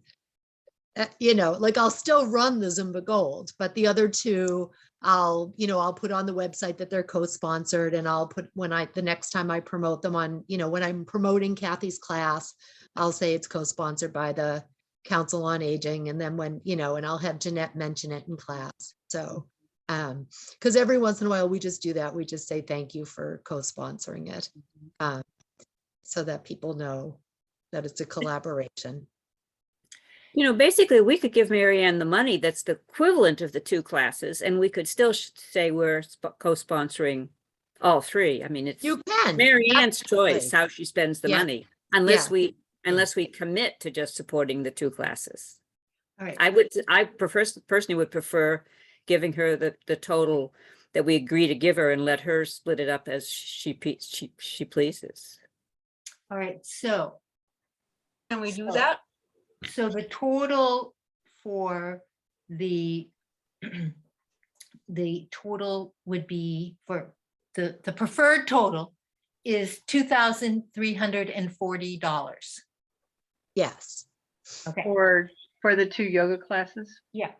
I'll still run the Zumba Gold, but the other 2, I'll put on the website that they're co-sponsored, and I'll put the next time I promote them on, when I'm promoting Kathy's class, I'll say it's co-sponsored by the Council on Aging. And then when, and I'll have Jeanette mention it in class. So, because every once in a while we just do that. We just say thank you for co-sponsoring it, so that people know that it's a collaboration. Basically, we could give Mary Ann the money that's the equivalent of the 2 classes, and we could still say we're co-sponsoring all 3. I mean, it's You can. Mary Ann's absolutely. choice how she spends the Yeah. money, unless we commit to just supporting the 2 classes. All right. I personally would prefer giving her the total that we agree to give her and let her split it up as she pleases. All right, so. Can we do that? So the total for the total would be for the preferred total is $2,340. Yes. Okay, for the 2 yoga classes. yeah,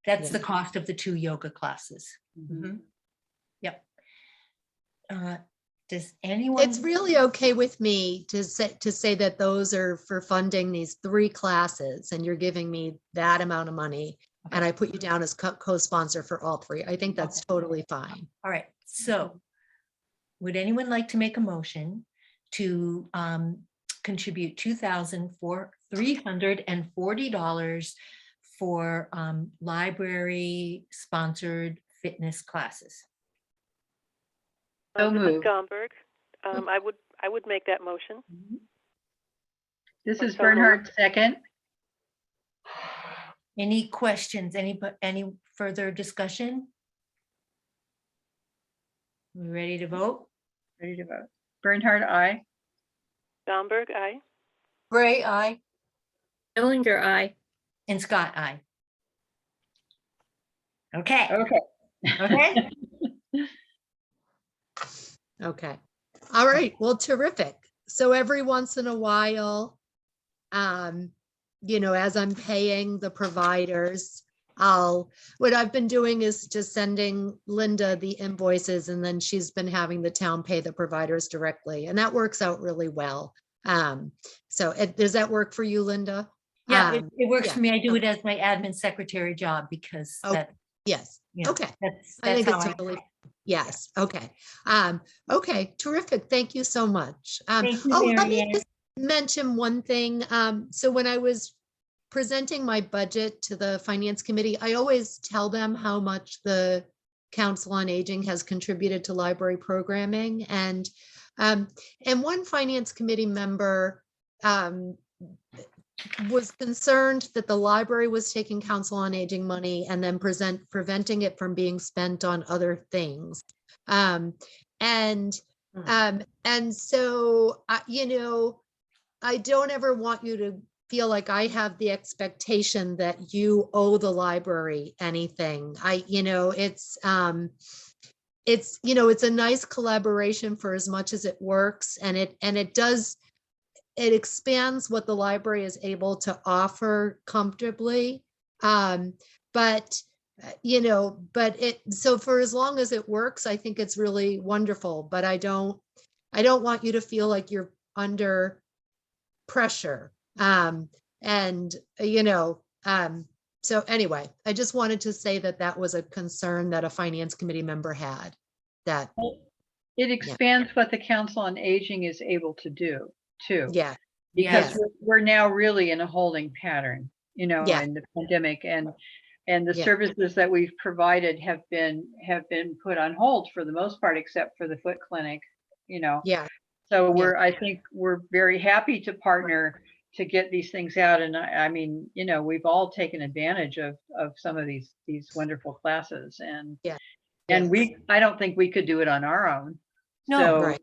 that's the Yeah. cost of the 2 yoga classes. Mhm. Yep. Does anyone? It's really okay with me to say that those are for funding these 3 classes, and you're giving me that amount of money, and I put you down as co-sponsor for all 3. I think that's totally fine. All right, so would anyone like to make a motion to contribute $2,340 for library sponsored fitness classes? So This is moved. Gomberg. I would make that motion. This is So Bernhard second. Any questions? Any further discussion? We ready to vote? Ready to vote. Bernhard, aye. Gomberg, aye. Gray, aye. Dillinger, aye. And Scott, I. Okay, Okay. okay. Okay. All right. Well, terrific. So every once in a while, as I'm paying the providers, what I've been doing is just sending Linda the invoices, and then she's been having the town pay the providers directly, and that works out really well. Does that work for you, Linda? Yeah, it works yeah. for me. I do it as my admin secretary job because Oh, that, Yes. Okay. I That's think how it's I. really, yes. Okay. Okay. Terrific. Thank you so much. Thank you, Let Mary me Ann. just mention one thing. So when I was presenting my budget to the finance committee, I always tell them how much the Council on Aging has contributed to library programming, and one finance committee member was concerned that the library was taking Council on Aging money and then preventing it from being spent on other things. And so, I don't ever want you to feel like I have the expectation that you owe the library anything. It's a nice collaboration for as much as it works, and it expands what the library is able to offer comfortably. But so for as long as it works, I think it's really wonderful, but I don't want you to feel like you're under pressure. So anyway, I just wanted to say that was a concern that a finance committee member had, that, It expands what the Council on Aging is able to do too. yeah, Because yes. we're now really in a holding pattern, Yeah. in the pandemic, and the Yeah. services that we've provided have been put on hold for the most part, except for the foot clinic, Yeah. So I think we're very happy to partner to get these things out. And I mean, we've all taken advantage of some of these wonderful classes, and Yeah. and Yes. I don't think we could do it on our own. No, So, Right.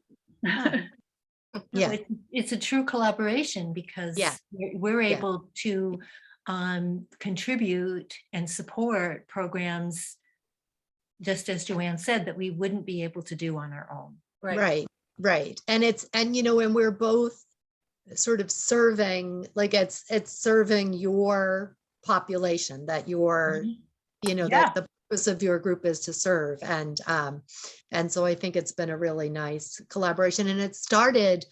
Yeah. It's a true collaboration because Yeah. we're Yeah. able to contribute and support programs, just as Joanne said, that we wouldn't be able to do on our own. Right. And we're both sort of serving, like it's serving your population that you're, Yeah. that the purpose of your group is to serve. And so I think it's been a really nice collaboration, and it started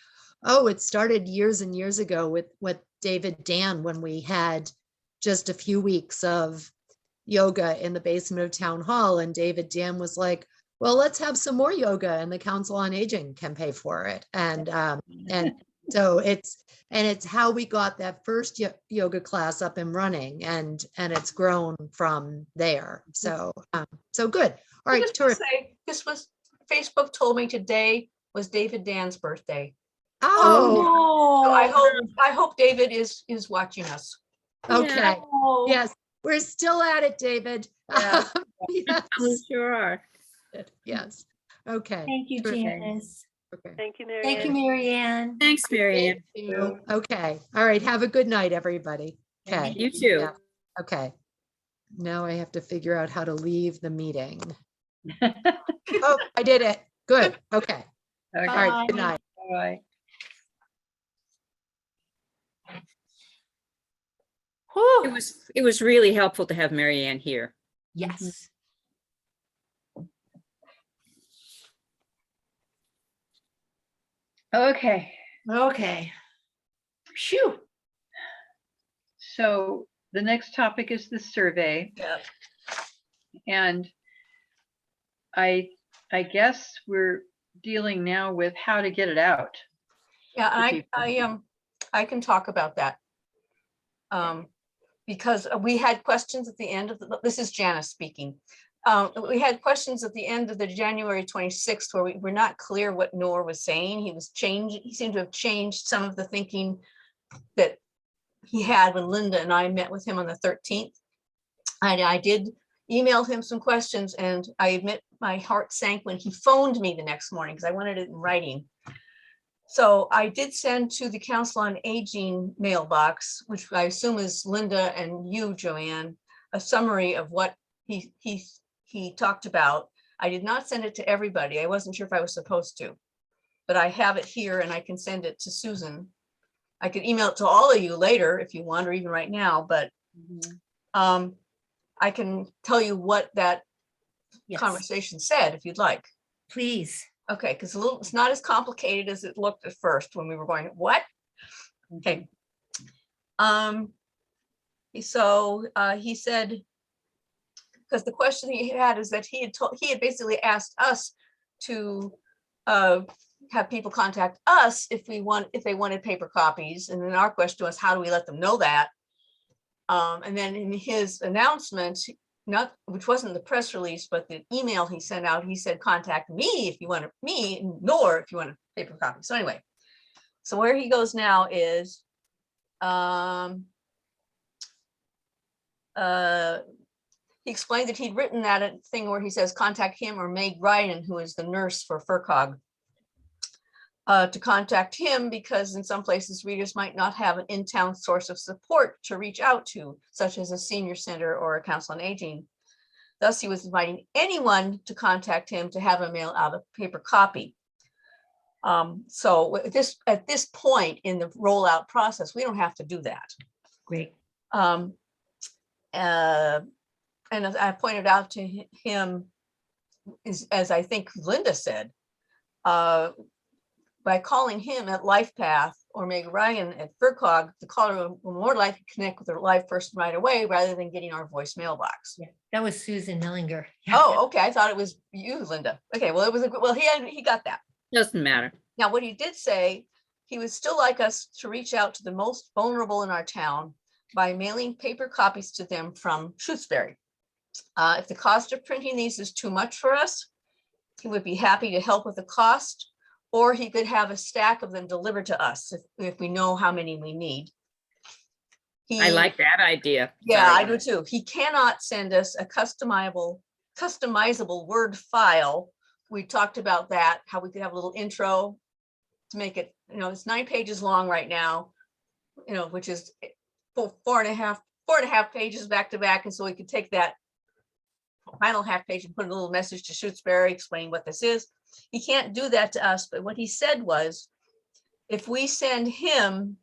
years and years ago with David Dan, when we had just a few weeks of yoga in the basement of town hall, and David Dan was like, well, let's have some more yoga, and the Council on Aging can pay for it. And so it's how we got that first yoga class up and running, and it's grown from there. So good. All right, terrific. This was, Facebook told me today was David Dan's birthday. Oh, So I hope David is watching us. okay. Yes, we're still at it, David. Yeah. Yes. We sure are. Yes. Okay. Thank you, Terrific. Janice. Okay. Thank you, Mary Thank you, Ann. Mary Ann. Thanks, Mary Ann. Thank you. Okay. All right. Have a good night, everybody. Okay. You too. Yeah. Okay. Now I have to figure out how to leave the meeting. Oh, I did it. Good. Okay. Okay. All right. Good Bye. night. All right. Whew. It was really helpful to have Mary Ann here. Yes. Okay. Okay. Phew. So the next topic is the survey. Yeah. And I guess we're dealing now with how to get it out. Yeah, I can talk about that. Because we had questions at the end of this is Janice speaking. We had questions at the end of the January 26th where we were not clear what Noor was saying. He seemed to have changed some of the thinking that he had when Linda and I met with him on the 13th. And I did email him some questions, and I admit my heart sank when he phoned me the next morning because I wanted it in writing. So I did send to the Council on Aging mailbox, which I assume is Linda and you, Joanne, a summary of what he talked about. I did not send it to everybody. I wasn't sure if I was supposed to, but I have it here and I can send it to Susan. I could email it to all of you later if you want, or even right now, but I can tell you what that Yes, conversation said if you'd like. please. Okay, because it's not as complicated as it looked at first when we were going, what? Okay. So he said, because the question he had is that he had basically asked us to have people contact us if they wanted paper copies. And then our question was, how do we let them know that? And then in his announcement, which wasn't the press release, but the email he sent out, he said, contact me if you want nor if you want a paper copy. So anyway, so where he goes now is he explained that he'd written that thing where he says contact him or Meg Ryan, who is the nurse for FERCOG, to contact him because in some places readers might not have an in-town source of support to reach out to, such as a senior center or a council on aging. Thus, he was inviting anyone to contact him to have him mail out a paper copy. So at this point in the rollout process, we don't have to do that. Great. And as I pointed out to him, as I think Linda said, by calling him at LifePath or Meg Ryan at FERCOG, the caller will more likely connect with the live person right away rather than getting our voicemail box. Yeah, that was Susan Millinger. Oh, okay. I thought it was you, Linda. Okay, well, he got that. Doesn't matter. Now, what he did say, he would still like us to reach out to the most vulnerable in our town by mailing paper copies to them from Shutesbury. If the cost of printing these is too much for us, he would be happy to help with the cost, or he could have a stack of them delivered to us if we know how many we need. I like that idea. Yeah, Sorry. I do too. He cannot send us a customizable Word file. We talked about that, how we could have a little intro to make it, it's 9 pages long right now, which is four and a half pages back to back. And so we could take that final half page and put a little message to Shutesbury explaining what this is. He can't do that to us, but what he said was, if we send him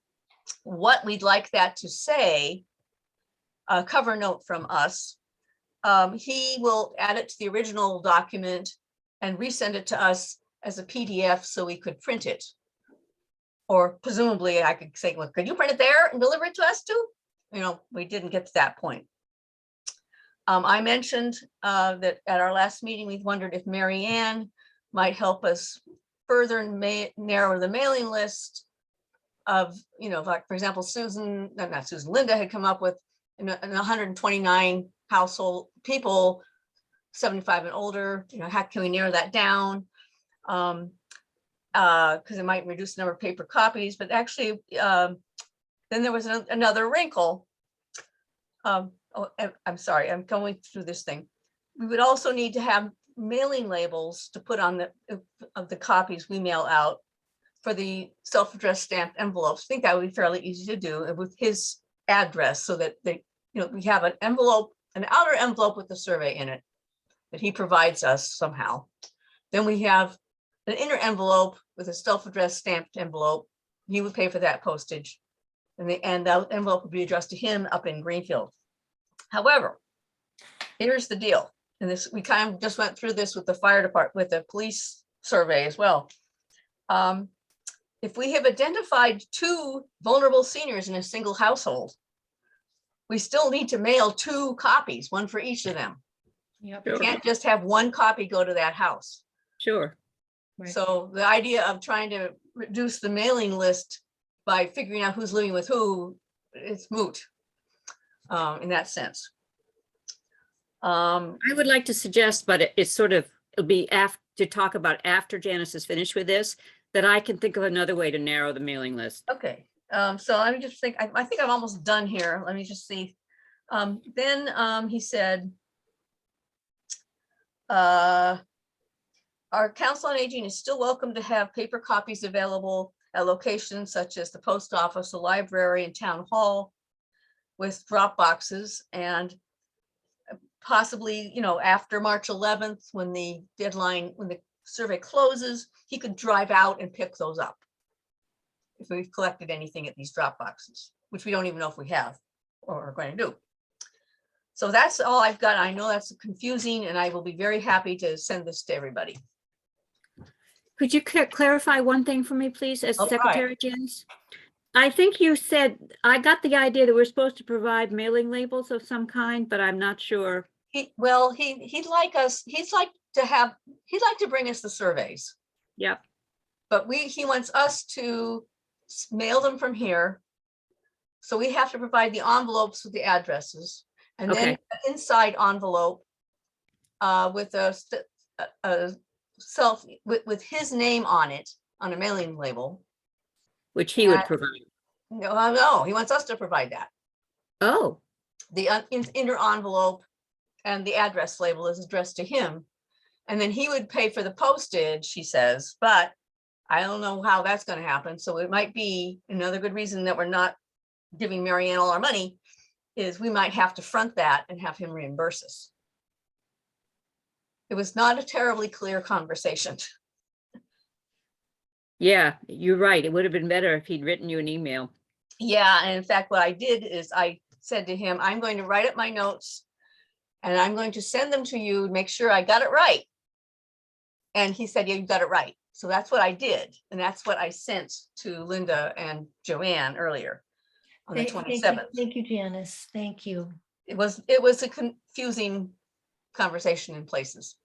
what we'd like that to say, a cover note from us, he will add it to the original document and resend it to us as a PDF so we could print it. Or presumably I could say, well, could you print it there and deliver it to us too? We didn't get to that point. I mentioned that at our last meeting, we wondered if Mary Ann might help us further narrow the mailing list of, like, for example, Linda had come up with 129 household people, 75 and older. How can we narrow that down? Because it might reduce the number of paper copies, but actually, then there was another wrinkle. I'm sorry, I'm going through this thing. We would also need to have mailing labels to put on the copies we mail out for the self-addressed stamped envelopes. I think that would be fairly easy to do with his address, so that we have an outer envelope with the survey in it that he provides us somehow. Then we have an inner envelope with a self-addressed stamped envelope. He would pay for that postage, and that envelope would be addressed to him up in Greenfield. However, here's the deal, and this, we kind of just went through this with the fire department, with the police survey as well. If we have identified 2 vulnerable seniors in a single household, we still need to mail 2 copies, one for each of them. Yep. We can't just have 1 copy go to that house. Sure. Right. So the idea of trying to reduce the mailing list by figuring out who's living with who, it's moot in that sense. I would like to suggest, but it'll be to talk about after Janice is finished with this, that I can think of another way to narrow the mailing list. Okay, so let me just think. I think I'm almost done here. Let me just see. Then he said, our Council on Aging is still welcome to have paper copies available at locations such as the post office, the library, and town hall with drop boxes, and possibly, after March 11th, when the deadline, when the survey closes, he could drive out and pick those up if we've collected anything at these drop boxes, which we don't even know if we have or are going to do. So that's all I've got. I know that's confusing, and I will be very happy to send this to everybody. Could you clarify one thing for me, please, as Oh, right. Secretary Janice? I think you said, I got the idea that we're supposed to provide mailing labels of some kind, but I'm not sure. He'd like to bring us the surveys, Yep. but he wants us to mail them from here. So we have to provide the envelopes with the addresses, and then Okay. an inside envelope with with his name on it, on a mailing label. Which he would provide. No, he wants us to provide that. Oh, The inner envelope and the address label is addressed to him. And then he would pay for the postage, he says, but I don't know how that's going to happen. So it might be another good reason that we're not giving Marianne all our money is we might have to front that and have him reimburse us. It was not a terribly clear conversation. yeah, you're right. It would have been better if he'd written you an email. Yeah, and in fact, what I did is I said to him, I'm going to write up my notes and I'm going to send them to you, make sure I got it right. And he said, yeah, you got it right. So that's what I did. And that's what I sent to Linda and Joanne earlier on the 27th. Thank you, Janice. Thank you. It was a confusing conversation in places,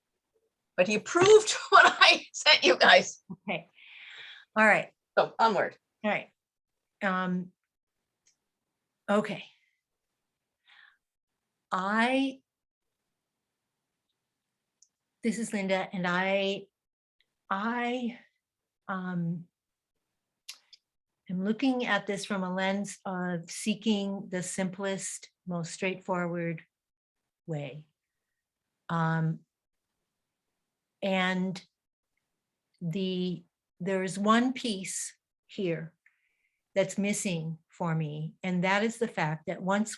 but he approved what I sent you guys. Okay. All right. So onward. All right. Okay. This is Linda, and I am looking at this from a lens of seeking the simplest, most straightforward way. And there's one piece here that's missing for me, and that is the fact that once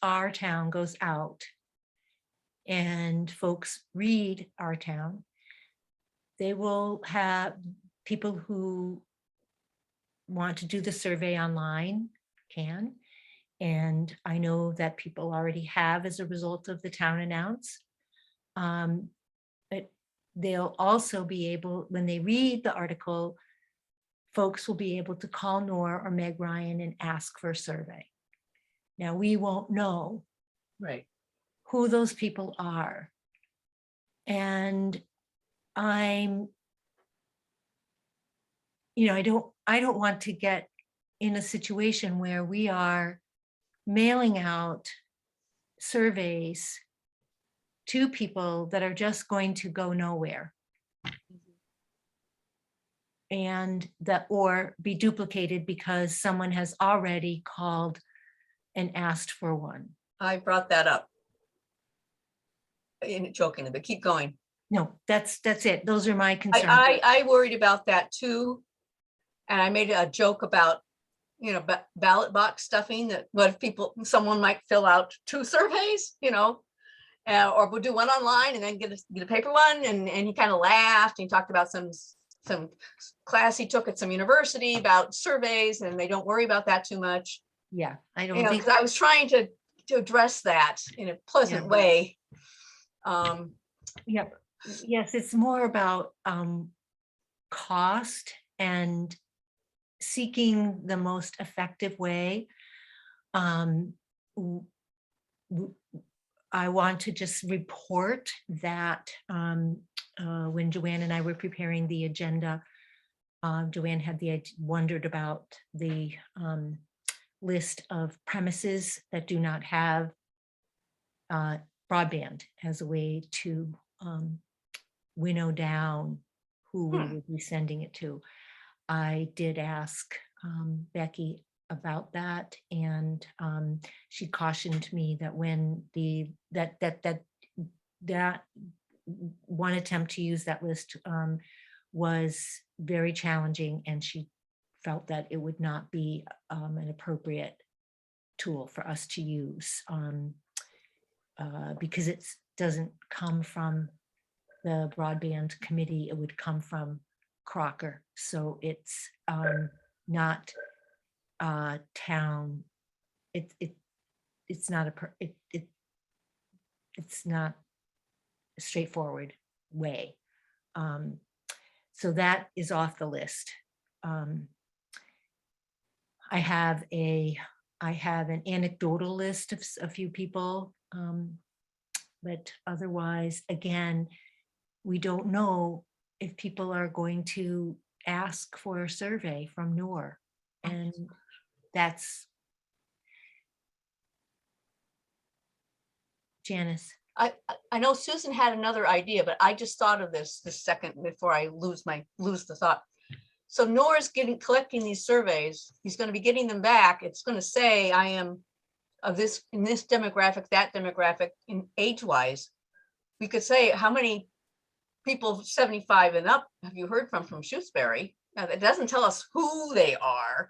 our town goes out and folks read our town, they will have people who want to do the survey online can. And I know that people already have as a result of the town announce. But they'll also be able, when they read the article, folks will be able to call Nora or Meg Ryan and ask for a survey. Now, we won't know Right. who those people are. And I don't want to get in a situation where we are mailing out surveys to people that are just going to go nowhere. And or be duplicated because someone has already called and asked for one. I brought that up. Jokingly, but keep going. No, that's it. Those are my concerns. I worried about that too. And I made a joke about, ballot box stuffing, that what if someone might fill out 2 surveys, or we'll do one online and then get a paper one. And he kind of laughed. And he talked about some class he took at some university about surveys, and they don't worry about that too much. Yeah, I don't think. Because I was trying to address that in a pleasant way. Yep. Yes, it's more about cost and seeking the most effective way. I want to just report that when Joanne and I were preparing the agenda, Joanne wondered about the list of premises that do not have broadband as a way to winnow down who we would be sending it to. I did ask Becky about that, and she cautioned me that when that one attempt to use that list was very challenging, and she felt that it would not be an appropriate tool for us to use, because it doesn't come from the broadband committee, it would come from Crocker. So it's not town, it's not it's not a straightforward way. So that is off the list. I have an anecdotal list of a few people, but otherwise, again, we don't know if people are going to ask for a survey from NOR, and that's Janice. I know Susan had another idea, but I just thought of this second before I lose the thought. So Nora's collecting these surveys. He's going to be getting them back. It's going to say I am of this in this demographic, that demographic, in age-wise. We could say how many people 75 and up have you heard from Shutesbury? Now, it doesn't tell us who they are.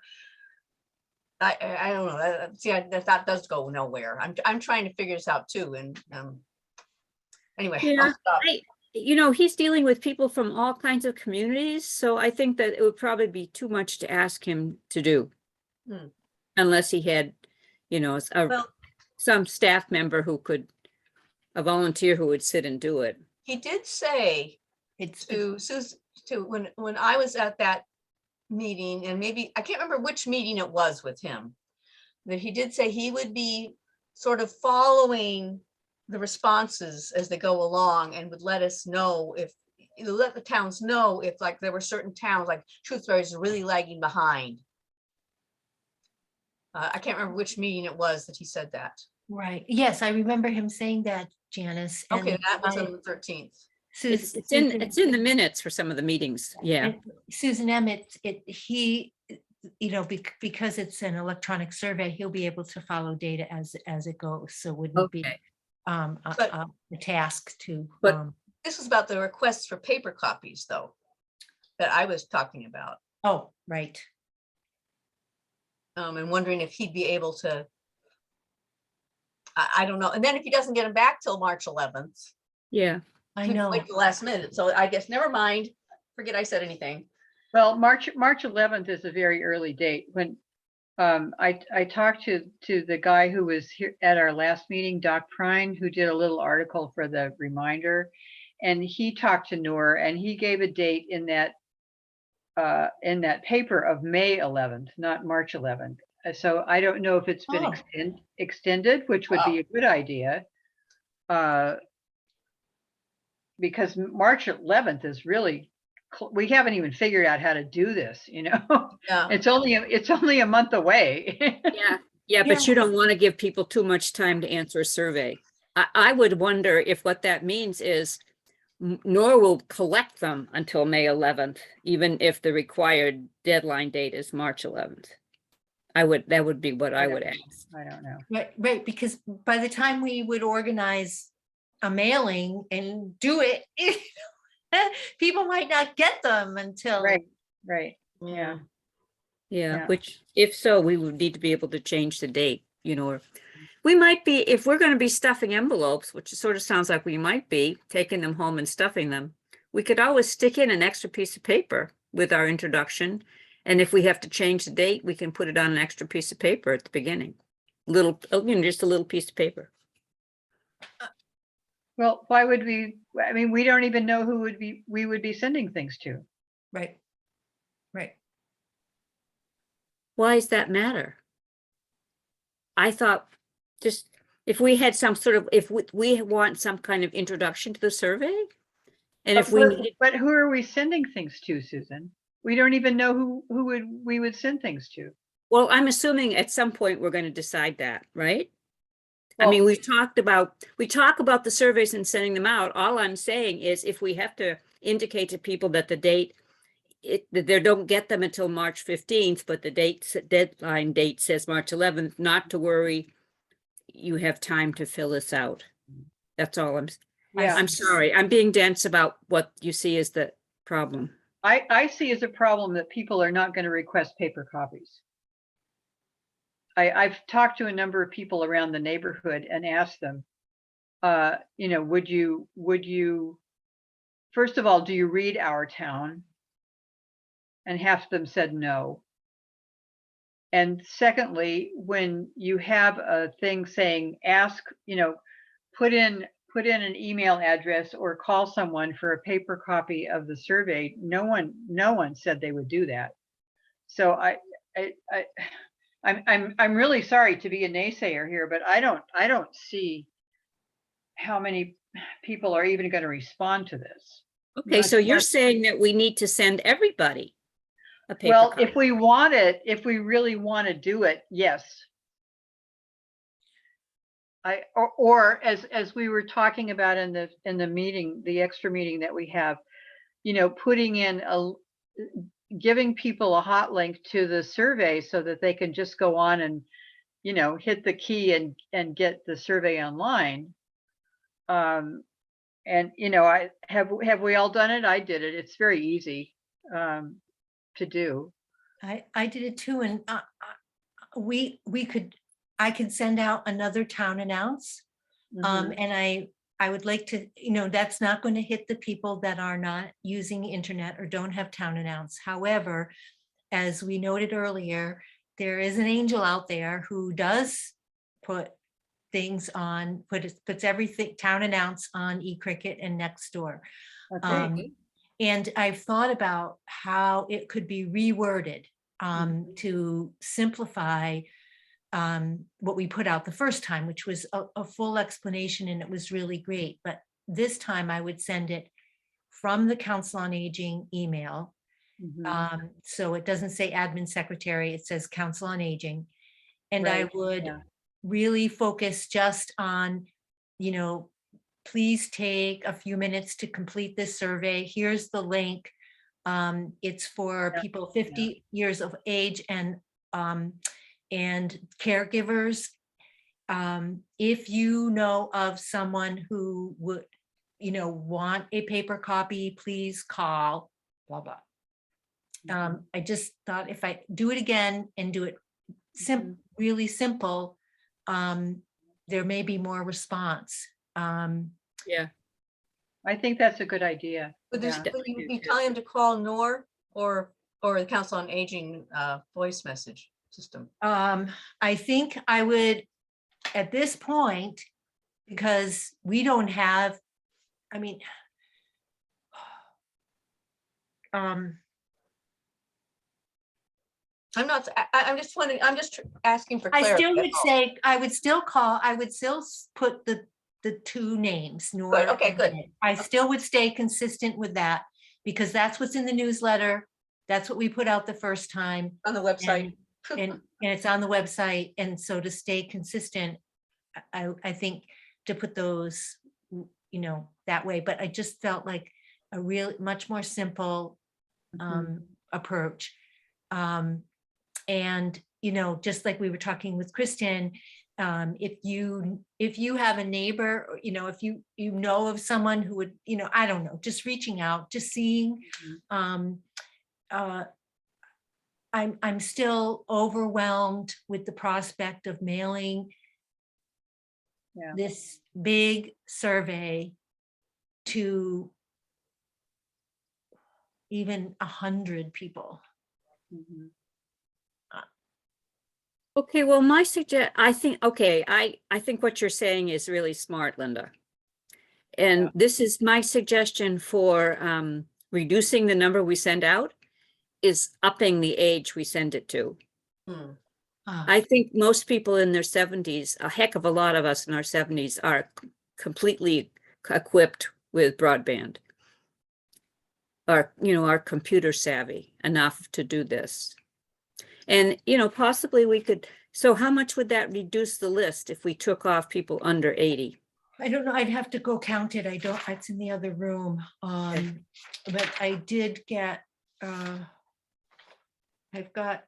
I don't know. See, that does go nowhere. I'm trying to figure this out too. And anyway, Yeah, I'll stop. He's dealing with people from all kinds of communities, so I think that it would probably be too much to ask him to do. Unless he had, some staff member a volunteer who would sit and do it. He did say to Susan, when I was at that meeting, and maybe I can't remember which meeting it was with him, that he did say he would be sort of following the responses as they go along and would let us know let the towns know if like there were certain towns like Shutesbury is really lagging behind. I can't remember which meeting it was that he said that. Right. Yes, I remember him saying that, Janice. Okay, that was on the 13th. It's in the minutes for some of the meetings. Yeah. And Susan Emmett, because it's an electronic survey, he'll be able to follow data as it goes. So wouldn't be a task to. But this was about the requests for paper copies, though, that I was talking about. Oh, right. And wondering if he'd be able to. I don't know. And then if he doesn't get them back till March 11th. Yeah. I know. Wait till the last minute. So I guess never mind. Forget I said anything. Well, March 11th is a very early date. When I talked to the guy who was here at our last meeting, Doc Prine, who did a little article for the Reminder, and he talked to Noor, and he gave a date in that paper of May 11th, not March 11th. So I don't know if it's been extended, which would be a good idea. Because March 11th is really, we haven't even figured out how to do this, Yeah. It's only a month away. Yeah, but you don't want to give people too much time to answer a survey. I would wonder if what that means is NOR will collect them until May 11th, even if the required deadline date is March 11th. That would be what I would ask. I don't know. Right, because by the time we would organize a mailing and do it, people might not get them until. Right. Yeah. Which if so, we would need to be able to change the date, or we might be, if we're going to be stuffing envelopes, which sort of sounds like we might be taking them home and stuffing them, we could always stick in an extra piece of paper with our introduction. And if we have to change the date, we can put it on an extra piece of paper at the beginning. Just a little piece of paper. Well, why would we? I mean, we don't even know who we would be sending things to. Right. Why does that matter? I thought just if we had some sort of, if we want some kind of introduction to the survey, and if we needed. But who are we sending things to, Susan? We don't even know who we would send things to. Well, I'm assuming at some point we're going to decide that, right? Well, I mean, we talk about the surveys and sending them out. All I'm saying is if we have to indicate to people that the date, that they don't get them until March 15th, but the deadline date says March 11th, not to worry, you have time to fill this out. That's all I'm sorry. I'm being dense about what you see as the problem. I see as a problem that people are not going to request paper copies. I've talked to a number of people around the neighborhood and asked them, you know, would you, first of all, do you read Our Town? And half of them said no. And secondly, when you have a thing saying, ask, you know, put in an email address or call someone for a paper copy of the survey, no one said they would do that. So I'm really sorry to be a naysayer here, but I don't see how many people are even going to respond to this. Okay, so you're saying that we need to send everybody a paper Well, copy. if we want it, if we really want to do it, yes. Or as we were talking about in the meeting, the extra meeting that we have, you know, putting in giving people a hot link to the survey so that they can just go on and, you know, hit the key and get the survey online. And you know, have we all done it? I did it. It's very easy to do. I did it too, and I could send out another town announce. Mhm. And I would like to, you know, that's not going to hit the people that are not using the internet or don't have town announce. However, as we noted earlier, there is an angel out there who does put things on, puts everything town announce on eCricket and Nextdoor. Okay. And I've thought about how it could be reworded to simplify what we put out the first time, which was a full explanation, and it was really great. But this time I would send it from the Council on Aging email. Mhm. So it doesn't say admin secretary, it says Council on Aging. And I Right, would yeah. really focus just on, you know, please take a few minutes to complete this survey. Here's the link. It's for Yeah, people 50 years of age and caregivers. If you know of someone who would, you know, want a paper copy, please call, blah, blah. I just thought if I do it again and do it really simple, there may be more response. Yeah. I think that's a good idea. Would Yeah. you be telling them to call NOR or the Council on Aging voice message system? I think I would, at this point, because we don't have, I mean, I'm not, I'm just wondering, I'm just asking for I clarity. still would that's all. say, I would still call, I would still put the two names, Nora. Good, okay, and good. Ed. I still would stay consistent with that because that's what's in the newsletter. That's what we put out the first time. On the website. And it's on the website. And so to stay consistent, I think to put those, you know, that way, but I just felt like a real, much more simple approach. And, you know, just like we were talking with Kristen, if you have a neighbor, or, you know, if you know of someone who would, you know, I don't know, just reaching out, just seeing, I'm still overwhelmed with the prospect of mailing this big survey to even 100 people. Okay, well, I think what you're saying is really smart, Linda. And this is my suggestion for reducing the number we send out is upping the age we send it to. I think most people in their 70s, a heck of a lot of us in our 70s are completely equipped with broadband. Are, you know, are computer savvy enough to do this. And, you know, possibly we could, so how much would that reduce the list if we took off people under 80? I don't know, I'd have to go count it. I don't, it's in the other room. But I did get, I've got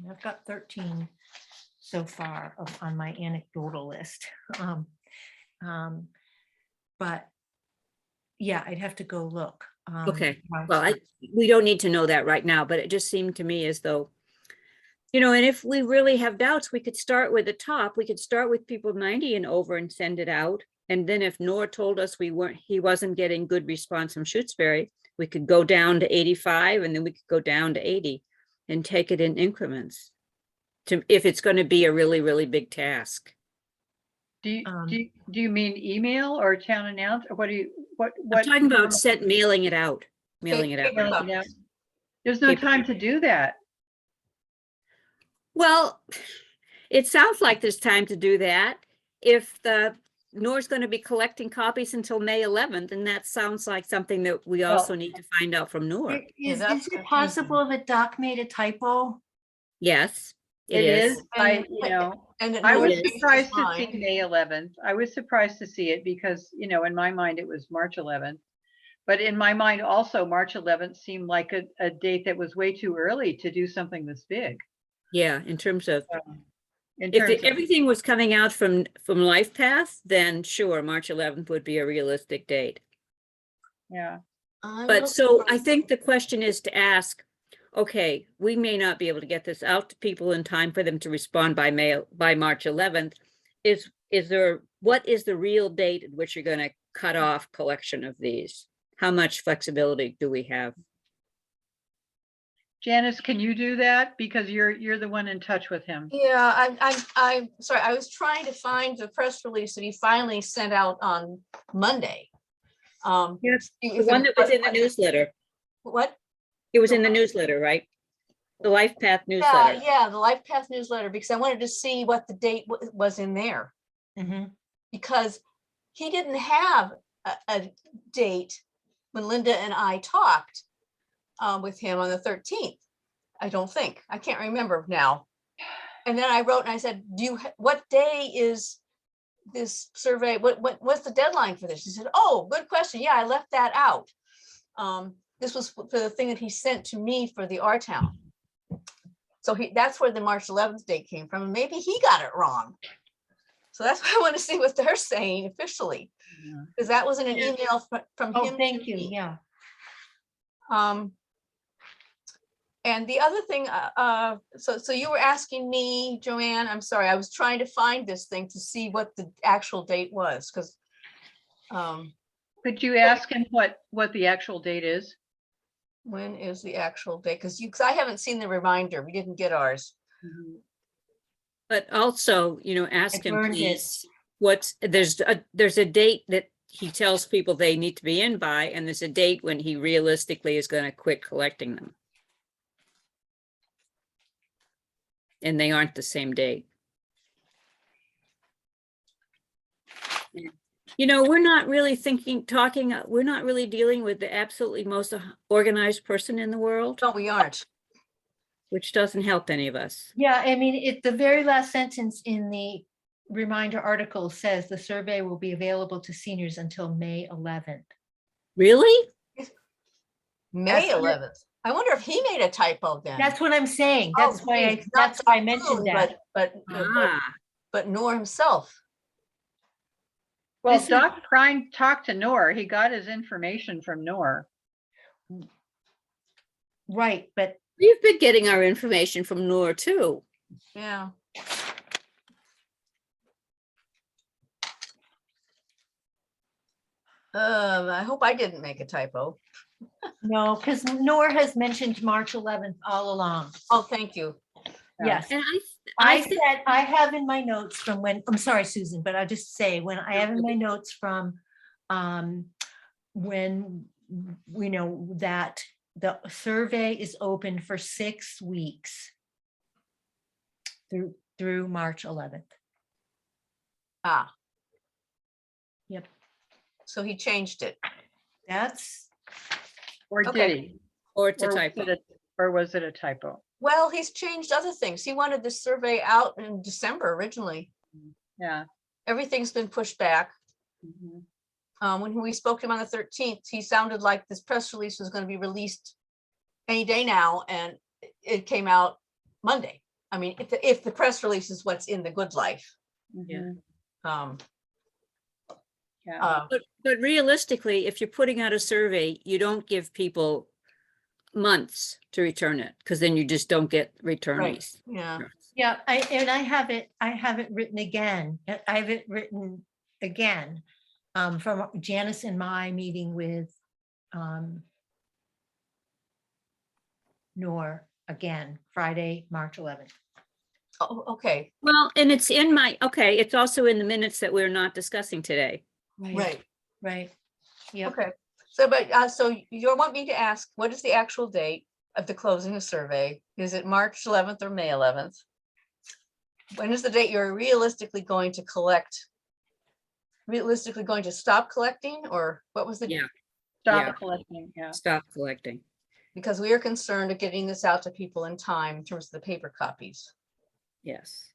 I've got 13 so far on my anecdotal list. but yeah, I'd have to go look. Okay, March well, we don't need to know that right now, but it just seemed to me as though, and if we really have doubts, we could start with the top. We could start with people 90 and over and send it out. And then if Noor told us he wasn't getting good response from Shutesbury, we could go down to 85 and then we could go down to 80 and take it in increments if it's going to be a really, really big task. Do you mean email or town announce, or what do you, I'm what? talking about mailing it out. Mailing it out. There's no time to do that. Well, it sounds like there's time to do that. If Noor's going to be collecting copies until May 11th, and that sounds like something that we also need to find out from Noor. Is that's it possible that Doc made a typo? Yes, It is. And I was it surprised to fine. see May 11th. I was surprised to see it because, in my mind, it was March 11th. But in my mind also, March 11th seemed like a date that was way too early to do something this big. Yeah, in terms of, In if terms of, everything was coming out from LifePath, then sure, March 11th would be a realistic date. yeah. But so I think the question is to ask, okay, we may not be able to get this out to people in time for them to respond by March 11th. What is the real date at which you're going to cut off collection of these? How much flexibility do we have? Janice, can you do that? Because you're the one in touch with him. Yeah, I'm sorry. I was trying to find the press release that he finally sent out on Monday. Yes, the one that was in the newsletter. What? It was in the newsletter, right? The LifePath newsletter. Yeah, the LifePath newsletter, because I wanted to see what the date was in there. Mm-hmm. Because he didn't have a date when Linda and I talked with him on the 13th. I don't think. I can't remember now. And then I wrote and I said, what day is this survey? What's the deadline for this? He said, oh, good question. Yeah, I left that out. This was for the thing that he sent to me for the R Town. So that's where the March 11th date came from. And maybe he got it wrong. So that's why I want to see what they're saying officially, because that was in an email from him. Oh, thank you. Yeah. And the other thing, so you were asking me, Joanne, I'm sorry, I was trying to find this thing to see what the actual date was, because. Could you ask him what the actual date is? When is the actual date? Because I haven't seen the reminder. We didn't get ours. But also, ask him, burned it. please, there's a date that he tells people they need to be in by, and there's a date when he realistically is going to quit collecting them. And they aren't the same date. We're not really we're not really dealing with the absolutely most organized person in the world. No, we aren't. Which doesn't help any of us. Yeah, I mean, the very last sentence in the reminder article says the survey will be available to seniors until May 11th. Really? May 11th. I wonder if he made a typo then. That's what I'm saying. That's why I mentioned that. But Noor himself. Well, Doc Prine talked to Noor. He got his information from Noor. Right, but we've been getting our information from Noor too. Yeah. I hope I didn't make a typo. No, because Noor has mentioned March 11th all along. Oh, thank you. Yes. And I said, I have in my notes from I'm sorry, Susan, but I'll just say when I have in my notes from when we know that the survey is open for 6 weeks through March 11th. Ah. Yep. So he changed it. Or Okay. did he? Or it's a typo. Or was it a typo? Well, he's changed other things. He wanted the survey out in December originally. Yeah. Everything's been pushed back. When we spoke to him on the 13th, he sounded like this press release was going to be released any day now, and it came out Monday. I mean, if the press release is what's in the Good Life. Yeah. Yeah. But realistically, if you're putting out a survey, you don't give people months to return it, because then you just don't get returnees. Yeah. Yeah, I have it written again. I have it written again from Janice and my meeting with Nor again, Friday, March 11th. Oh, okay, Well, and it's in my, okay, it's also in the minutes that we're not discussing today. right, Right. Yep. okay. So, but, so you want me to ask, what is the actual date of the closing of survey? Is it March 11th or May 11th? When is the date you're realistically going to collect? Realistically going to stop collecting, or what was the? Yeah. Stop Yeah. collecting, yeah. Stop collecting. Because we are concerned of getting this out to people in time in terms of the paper copies. Yes.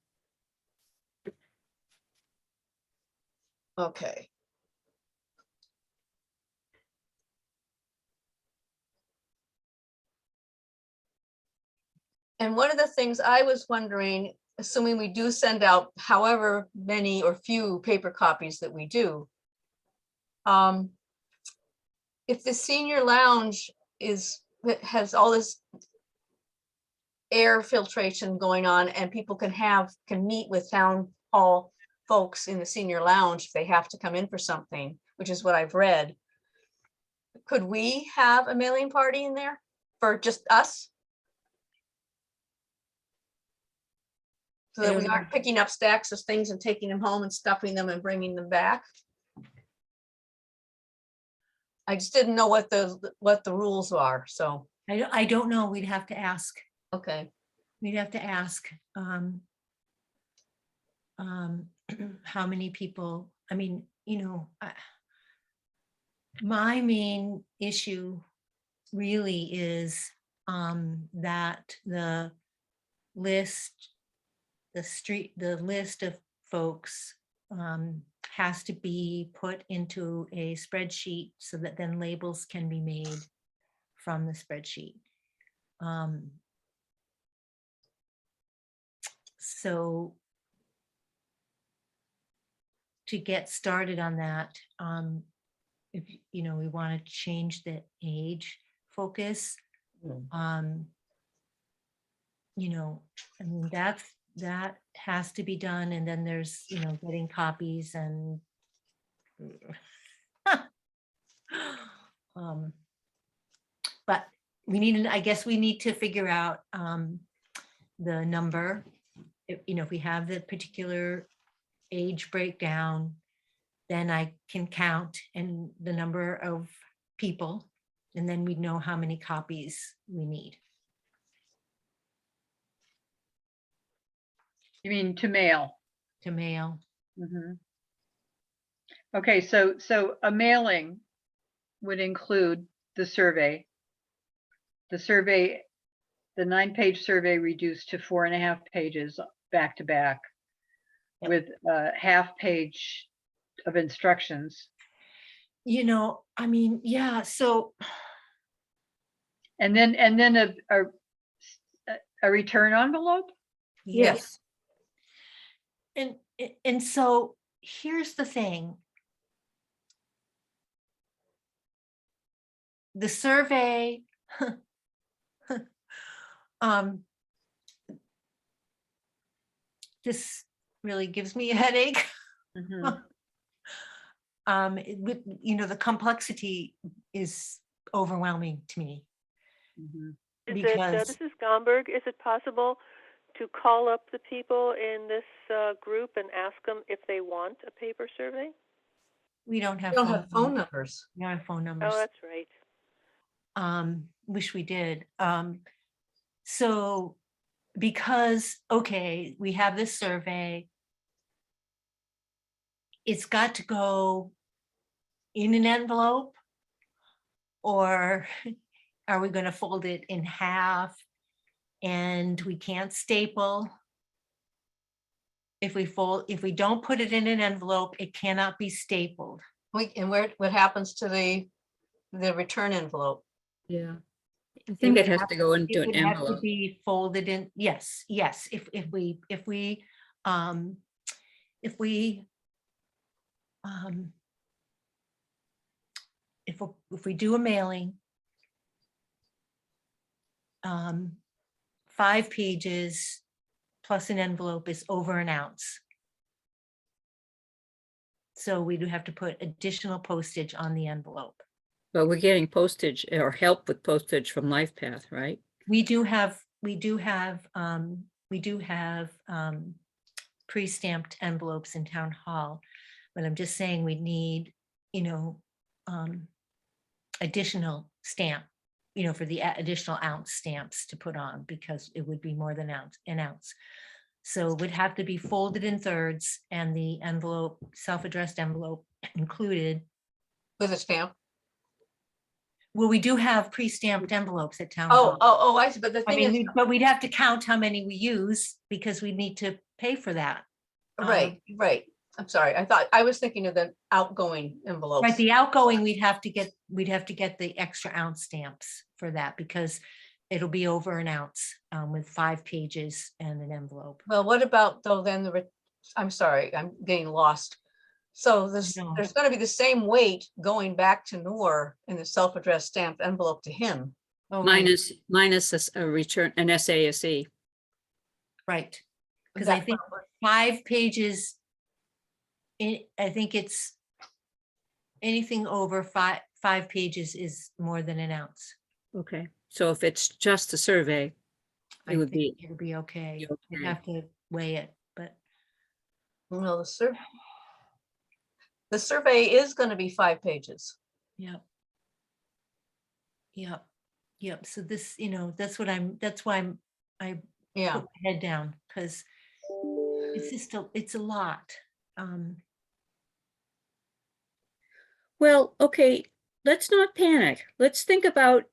Okay. And one of the things I was wondering, assuming we do send out however many or few paper copies that we do, if the senior lounge has all this air filtration going on and people can meet with town hall folks in the senior lounge if they have to come in for something, which is what I've read. Could we have a mailing party in there for just us? So that we aren't picking up stacks of things and taking them home and stuffing them and bringing them back. I just didn't know what the rules are, so, I don't know. We'd have to ask. okay. We'd have to ask how many people, I mean, my main issue really is that the list of folks has to be put into a spreadsheet so that then labels can be made from the spreadsheet. So to get started on that, if we want to change the age focus, I mean, that has to be done. And then there's, getting copies and but I guess we need to figure out the number. If we have the particular age breakdown, then I can count and the number of people, and then we know how many copies we need. You mean to mail? To mail. Mhm. Okay, so a mailing would include the survey. The 9-page survey reduced to 4.5 pages back to back, Yep. with a half page of instructions. I mean, yeah, so. And then a return envelope? Yes. And so here's the thing. The survey, this really gives me a headache. Mhm. The complexity is overwhelming to me. Mhm. Because This is Gomberg. Is it possible to call up the people in this group and ask them if they want a paper survey? we don't We have don't have phone numbers. We don't have phone numbers. Oh, that's right. Wish we did. So because, okay, we have this survey, it's got to go in an envelope, or are we going to fold it in half and we can't staple? If we don't put it in an envelope, it cannot be stapled. And what happens to the return envelope? Yeah. I think it has to go into It an would have to envelope. be folded in. Yes. If we if we do a mailing, 5 pages plus an envelope is over an ounce. So we do have to put additional postage on the envelope. But we're getting postage or help with postage from LifePath, right? We do have pre-stamped envelopes in town hall, but I'm just saying we need, additional stamp, for the additional ounce stamps to put on, because it would be more than an ounce. So it would have to be folded in thirds and the envelope, self-addressed envelope included. With a stamp. Well, we do have pre-stamped envelopes at town Oh, hall. I see, but the I thing is, mean, but we'd have to count how many we use because we need to pay for that. right, right. I'm sorry. I was thinking of the outgoing envelopes. Right, the outgoing, we'd have to get the extra ounce stamps for that because it'll be over an ounce with 5 pages and an envelope. Well, what about though then I'm sorry, I'm getting lost. So No. there's gonna be the same weight going back to Noor in the self-addressed stamped envelope to him. Oh, right, Minus a return, an SASE. right. Because I That- think 5 pages, I think it's anything over 5 pages is more than an ounce. Okay, so if it's just a survey, I it would think be, it'll be okay. be We'd okay. have to weigh it, but Well, the survey is gonna be 5 pages. yep. Yep. So this, that's why I Yeah, put my head down, because it's a lot. well, okay, let's not panic. Let's think about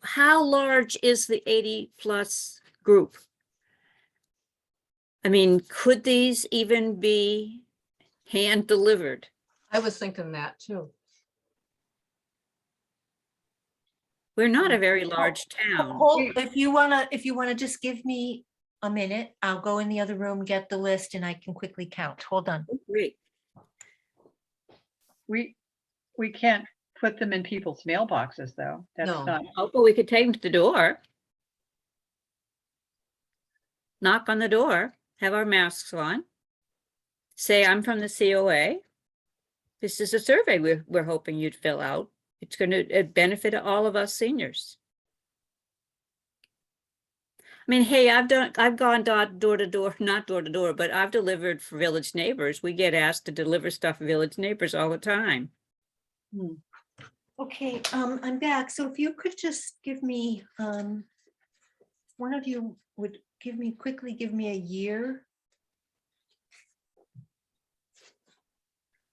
how large is the 80+ group? I mean, could these even be hand delivered? I was thinking that too. We're not a very large town. If you wanna just give me a minute, I'll go in the other room, get the list, and I can quickly count. Hold on. Great. We can't put them in people's mailboxes, though. That's No. not, Oh, but we could take them to the door. Knock on the door, have our masks on. Say, I'm from the COA. This is a survey we're hoping you'd fill out. It's going to benefit all of us seniors. I mean, hey, I've gone door to door, not door to door, but I've delivered for Village Neighbors. We get asked to deliver stuff for Village Neighbors all the time. Okay, I'm back. So if you could just give me, one of you would quickly give me a year.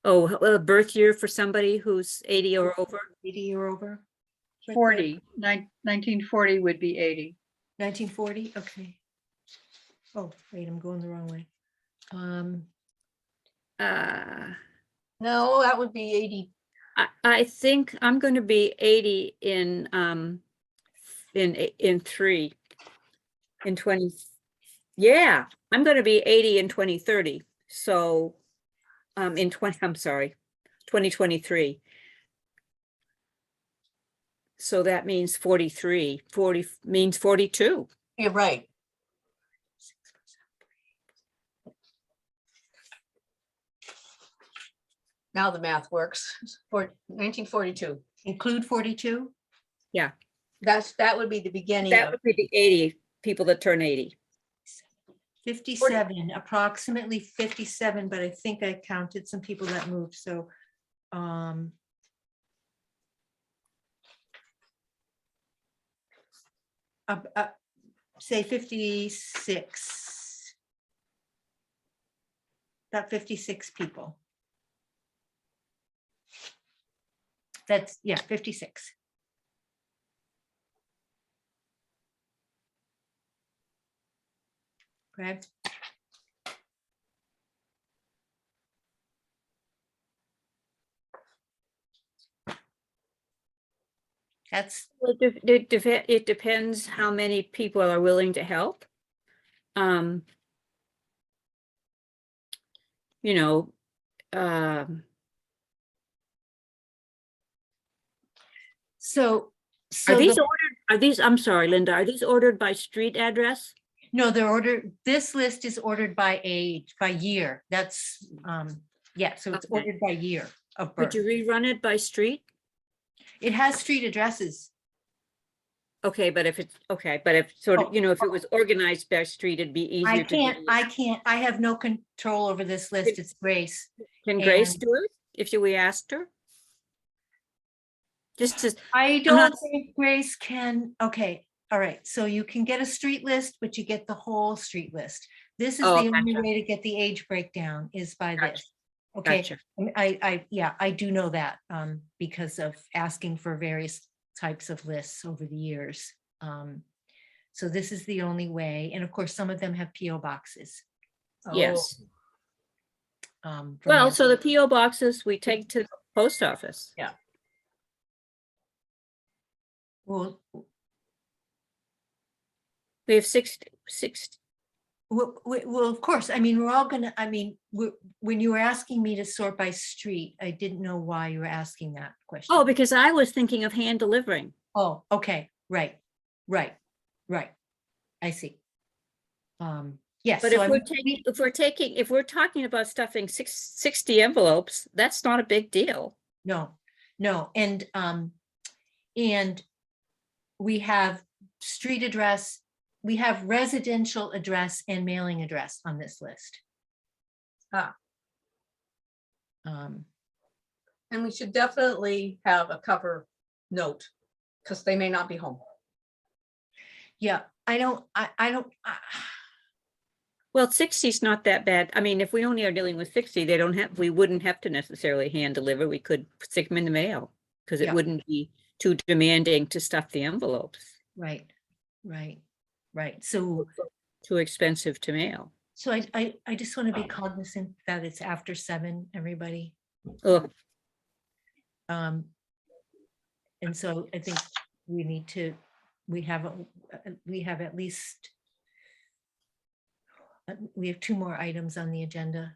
Oh, a birth year for somebody who's 80 or over? 80 or over. 40, 1940 would be 80. 1940, okay. Oh, wait, I'm going the wrong way. No, that would be 80. I think I'm going to be 80 in 20. Yeah, I'm going to be 80 in 2030. So, I'm sorry, 2023. So that means 43. 40 means 42. You're right. Now the math works. For 1942. Include 42? Yeah, That would be the beginning that of, would be the 80 people that turn 80. 57, approximately 57, but I think I counted some people that moved, so. Say 56. About 56 people. That's, yeah, 56. Correct? That's, It depends how many people are willing to help. You know, So, Are these the- ordered, are these, I'm sorry, Linda, are these ordered by street address? no, they're ordered, this list is ordered by age, by year. That's, yeah, so it's Okay. ordered by year of Could birth. you rerun it by street? It has street addresses. Okay, but if it's, okay, but if sort Oh. of, you know, if it was organized by street, it'd be easier to. I have no control over this list. It's Grace. Can Grace and- do it if we asked her? Just as, I not- don't think Grace can, okay, all right, so you can get a street list, but you get the whole street list. This is Oh, the only gotcha. way to get the age breakdown is by Gotcha. this. Okay, gotcha. yeah, I do know that, because of asking for various types of lists over the years. So this is the only way, and of course, some of them have PO boxes. Yes. From Well, the- so the PO boxes we take to the post office. Well, We have 60. well, of course, I mean, we're all gonna, I mean, when you were asking me to sort by street, I didn't know why you were asking that question. Oh, because I was thinking of hand delivering. Oh, okay, right. I see. Yes. But so if if we're talking about stuffing 60 envelopes, that's not a big deal. No, and we have street address, we have residential address and mailing address on this list. Ah. Um, And we should definitely have a cover note, because they may not be home. yeah, I don't. Well, 60 is not that bad. I mean, if we only are dealing with 60, we wouldn't have to necessarily hand deliver. We could stick them in the mail because it Yeah. wouldn't be too demanding to stuff the envelopes. Right. So Too expensive to mail. I just want to be cognizant that it's after 7, everybody. Oh, And so I think we need to, we have at least, we have 2 more items on the agenda.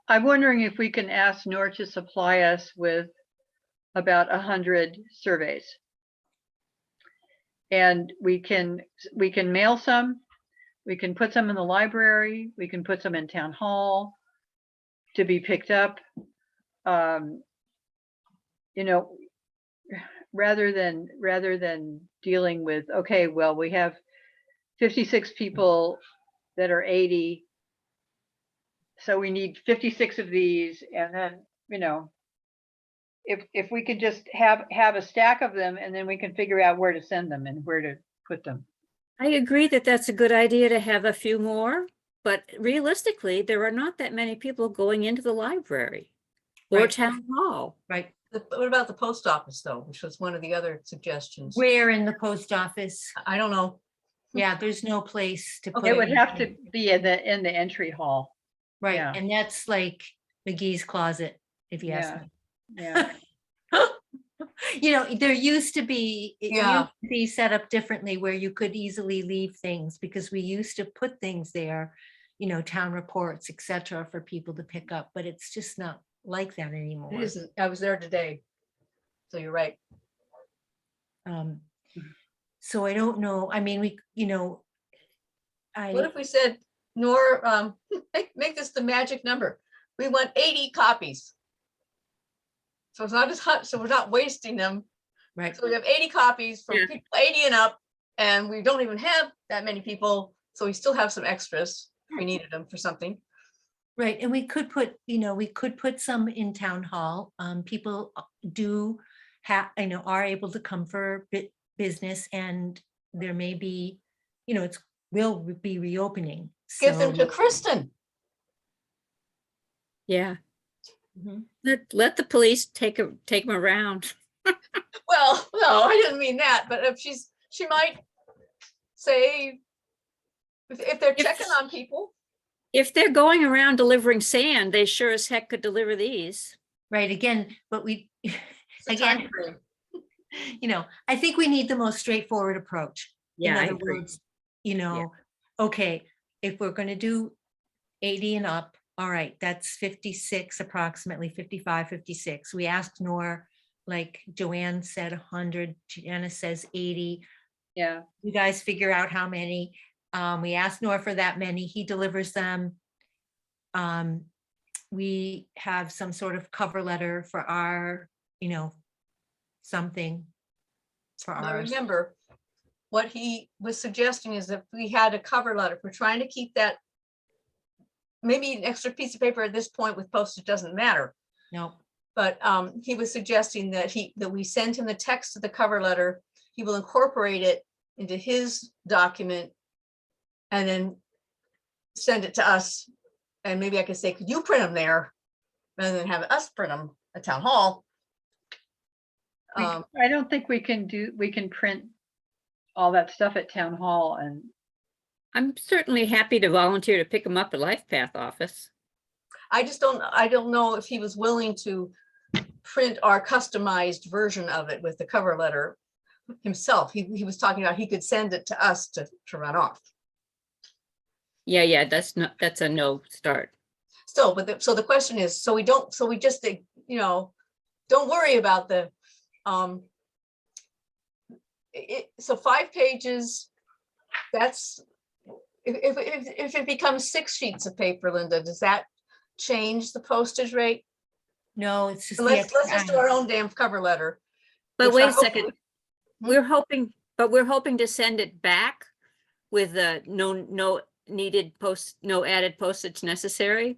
I'm wondering if we can ask Nor to supply us with about 100 surveys. And we can mail some, we can put some in the library, we can put some in town hall to be picked up. You know, rather than dealing with, okay, well, we have 56 people that are 80. So we need 56 of these, and then, you know, if we could just have a stack of them, and then we can figure out where to send them and where to put them. I agree that that's a good idea to have a few more, but realistically, there are not that many people going into the library or Right. town hall. Right. What about the post office though, which was one of the other suggestions? Where in the post office? I don't know. Yeah, there's no place to put Okay, It would have to anything. be in the entry hall. Right, yeah. and that's like McGee's closet, if you ask Yeah. me. Yeah. You know, there used to be, it Yeah. used to be set up differently where you could easily leave things because we used to put things there, you know, town reports, etc., for people to pick up, but it's just not like that anymore. It isn't. I was there today. So you're right. So I don't know, I mean, we, you know, What if we said, Nor, make this the magic number. We want 80 copies. So it's not as hot, so we're not wasting them. right, So we have 80 copies for Yeah. people 80 and up, and we don't even have that many people. So we still have some extras if we needed them for something. right, and we could put, you know, we could put some in town hall. People do have, I know, are able to come for business, and there may be, you know, will be reopening. Give them so- to Kristen. Yeah. Mhm. Let the police take them around. Well, no, I didn't mean that, but if she might say, if they're checking on people. If they're going around delivering sand, they sure as heck could deliver these. Right, again, but we, it's a time again, frame. you know, I think we need the most straightforward approach. In Yeah, I other agree. words, you know, okay, if we're gonna do 80 and up, all right, that's 56, approximately 55, 56. We asked Nor like Joanne said, 100, Janice says 80. Yeah, You guys figure out how many. We asked Nor for that many, he delivers them. We have some sort of cover letter for our, something for Now, ours. remember, what he was suggesting is if we had a cover letter, we're trying to keep that, maybe an extra piece of paper at this point with postage doesn't matter. No, But he was suggesting that we send him the text of the cover letter. He will incorporate it into his document and then send it to us. And maybe I could say, could you print them there? Rather than have us print them at town hall. I don't think we can print all that stuff at town hall, and I'm certainly happy to volunteer to pick them up at Life Path office. I don't know if he was willing to print our customized version of it with the cover letter himself. He was talking about he could send it to us to run off. Yeah, that's a no start. Still, but so the question is, so we just, don't worry about the, so 5 pages, that's, if it becomes 6 sheets of paper, Linda, does that change the postage rate? no, it's just. And the let's just do extra our ounce. own damn cover letter. But which I wait a hope second. we- We're hoping to send it back with no added postage necessary,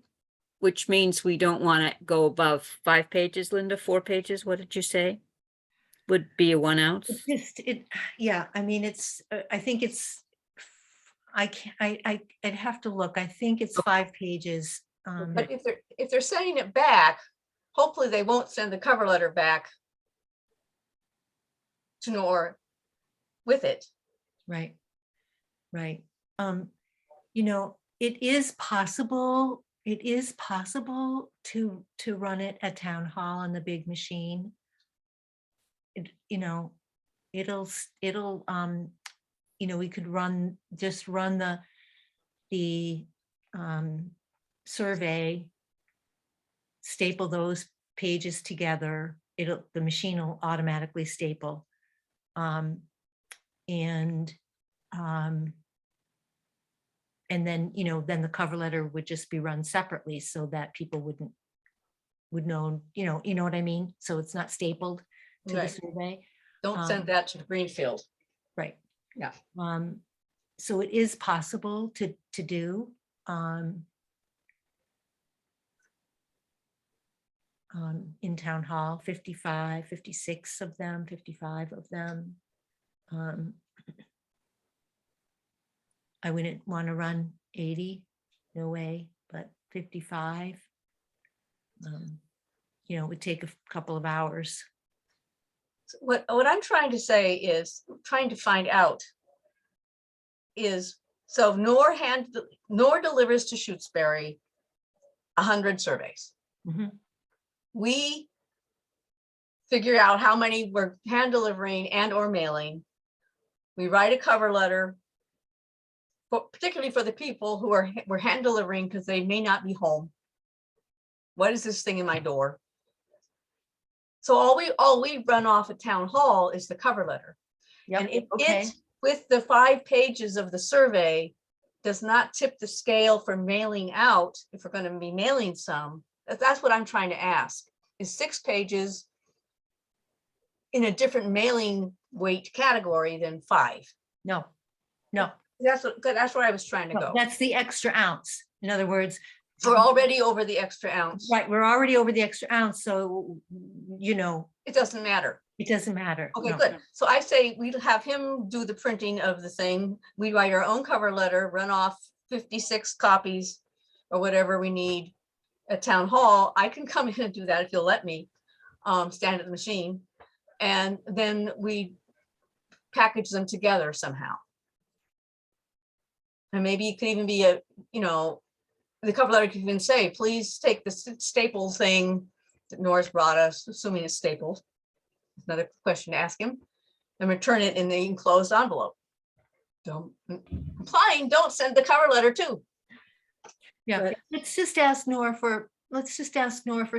which means we don't want to go above 5 pages, Linda, 4 pages. What did you say? Would be a 1 ounce. Yeah, I mean, I think it's, I'd have to look. I think it's 5 pages. But if they're sending it back, hopefully they won't send the cover letter back to Nor with it. Right. It is possible to run it at town hall on the big machine. We could run the survey, staple those pages together. The machine will automatically staple. And then, then the cover letter would just be run separately so that people would know, you know what I mean? So it's not stapled to the Right. survey. Don't send that to Greenfield. Right. Yeah. So it is possible to do. In town hall, 56 of them, 55 of them. I wouldn't want to run 80, no way, but 55. It would take a couple of hours. What I'm trying to say is, trying to find out is, so Nor delivers to Shutesbury 100 surveys. Mhm. We figure out how many we're hand delivering and or mailing. We write a cover letter, particularly for the people who we're hand delivering because they may not be home. What is this thing in my door? So all we run off at town hall is the cover letter. Yep. And if Okay. it, with the 5 pages of the survey, does not tip the scale for mailing out, if we're going to be mailing some, that's what I'm trying to ask. Is 6 pages in a different mailing weight category than 5? No. That's where I was trying to No, go. that's the extra ounce. In other words, We're already over the extra ounce. right, we're already over the extra ounce, so, It doesn't matter. it doesn't matter. Okay, No. good. So I say we'd have him do the printing of the thing. We write our own cover letter, run off 56 copies or whatever we need at town hall. I can come in and do that if you'll let me, stand at the machine. And then we package them together somehow. And maybe it could even be the cover letter could even say, please take the staple thing that Norris brought us, assuming it's stapled. Another question to ask him, and return it in the enclosed envelope. Implying don't send the cover letter too. Yeah, But- let's. let's just ask Nora for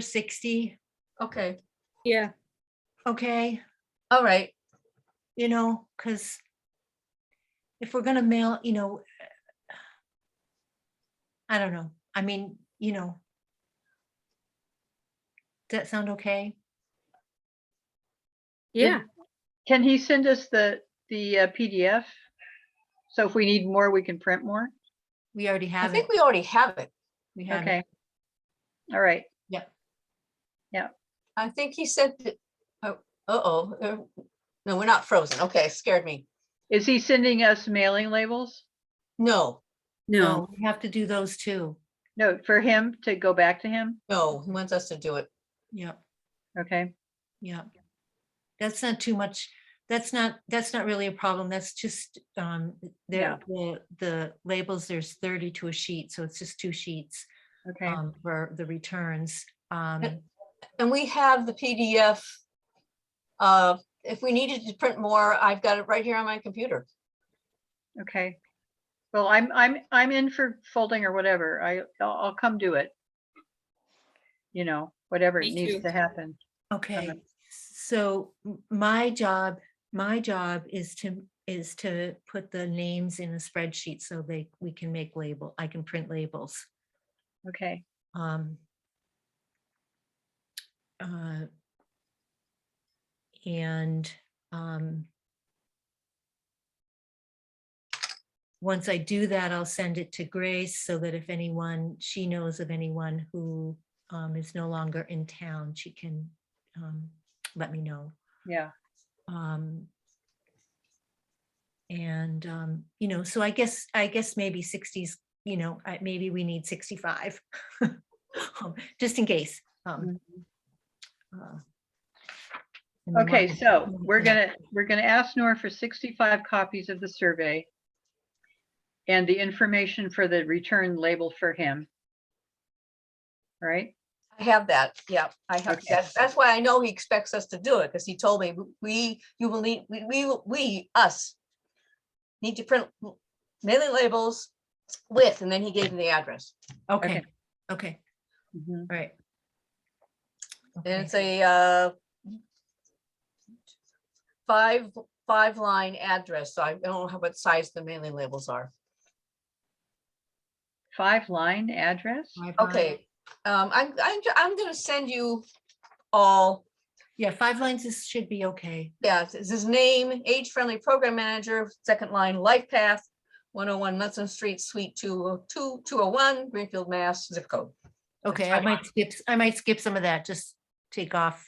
60. Okay, Yeah. okay? All right. You know, because if we're gonna mail, I don't know. I mean, does that sound okay? Yeah, Can he send us the PDF? So if we need more, we can print more? We already I have think it. we already have it. We have Okay. it. All right. Yep. I think he said that, oh, uh-oh. No, we're not frozen. Okay, scared me. Is he sending us mailing labels? No, no, We have to do those too. No, for him to go back to him? no, he wants us to do it. Yep. Okay. Yep. That's not too much. That's not really a problem. That's just, Yeah. the labels, there's 30 to a sheet, so it's just 2 sheets Okay. for the returns. And we have the PDF. If we needed to print more, I've got it right here on my computer. Okay. Well, I'm in for folding or whatever. I'll come do it. Whatever Me needs too. to happen. Okay, so my job is to put the names in a spreadsheet so we can make I can print labels. Okay. Um, and once I do that, I'll send it to Grace so that if she knows of anyone who is no longer in town, she can let me know. Yeah. So I guess maybe 60s, maybe we need 65, just in case. Mhm. and then Okay, we'll- so we're gonna ask Nora for 65 copies of the survey and the information for the return label for him. All right. I have that. Yeah, I have. Okay. That's why I know he expects us to do it, because he told me us need to print mailing labels with, and then he gave me the address. Okay, okay, Mhm. all right. And it's a five line address, so I don't know what size the mailing labels are. 5-line address? Okay, I'm gonna send you all. Yeah, 5 lines should be okay. Yeah, it's his name, age-friendly program manager, second line, life path, 101 Munson Street, Suite 201, Greenfield, Mass, zip code. Okay, That's I might skip some of that, just take off,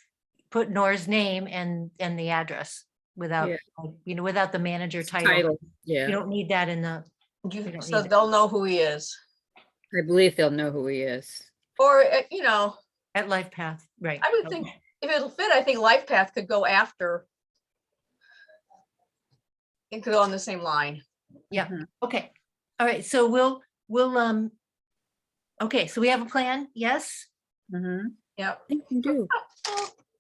put Nora's name and the address without, Yeah. without the manager title. title, You yeah, don't need that in the, don't So need it. they'll know who he is, I believe they'll know who he is. or, at Life Path, right. I would think if it'll fit, I think life path could go after. It could go on the same line. Yeah, Mhm. okay. All right, so okay, so we have a plan, yes? Mhm. Yep. I think you do.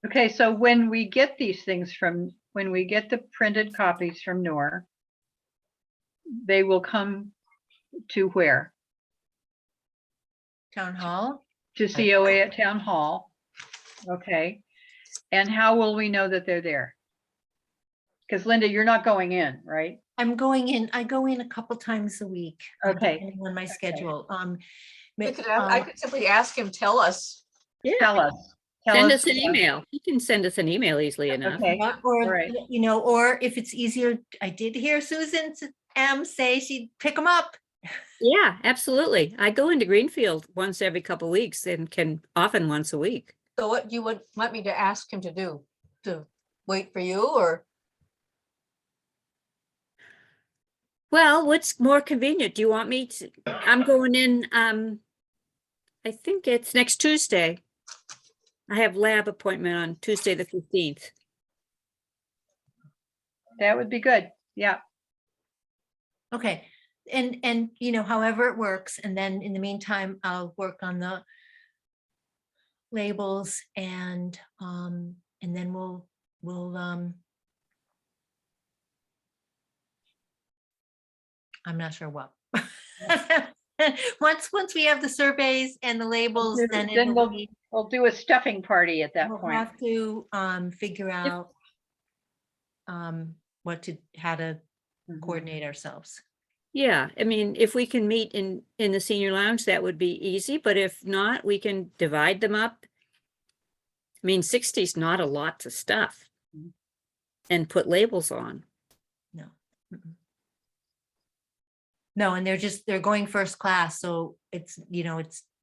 Okay, so when we get these things when we get the printed copies from Nora, they will come to where? Town Hall? To COA at Town Hall. Okay. And how will we know that they're there? Because Linda, you're not going in, right? I go in a couple times a week. Okay. Depending on my schedule. I could simply ask him, tell us. Yeah, Tell us. send us an email. You can send us an email easily enough. Okay. Yeah, or, all right. Or if it's easier, I did hear Susan say she'd pick them up. Yeah, absolutely. I go into Greenfield once every couple weeks and can often once a week. So what you would want me to ask him to do? To wait for you, or? Well, what's more convenient? Do you want me to, I'm going in, I think it's next Tuesday. I have lab appointment on Tuesday, the 15th. That would be good. Yeah. Okay, and however it works, and then in the meantime, I'll work on the labels and then we'll I'm not sure what. Once we have the surveys and the labels, then Then it'll be, we'll do a stuffing party at that we'll point. have to figure out how to Mhm. coordinate ourselves. Yeah, I mean, if we can meet in the senior lounge, that would be easy, but if not, we can divide them up. I mean, 60 is not a lot to stuff Mhm. and put labels on. No. Mm-mm. No, and they're going first class, so it's,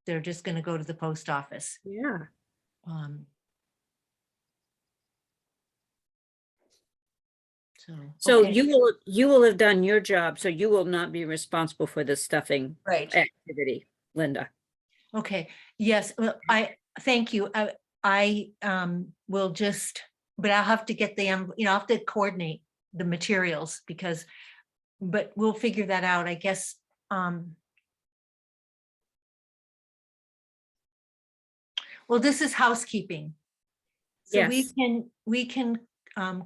they're just gonna go to the post office. Yeah. So okay. you will have done your job, so you will not be responsible for the stuffing Right. activity, Linda. Okay, yes, well, thank you. I will just, but I'll have to get I'll have to coordinate the materials but we'll figure that out, I guess. Well, this is housekeeping. So Yes. we can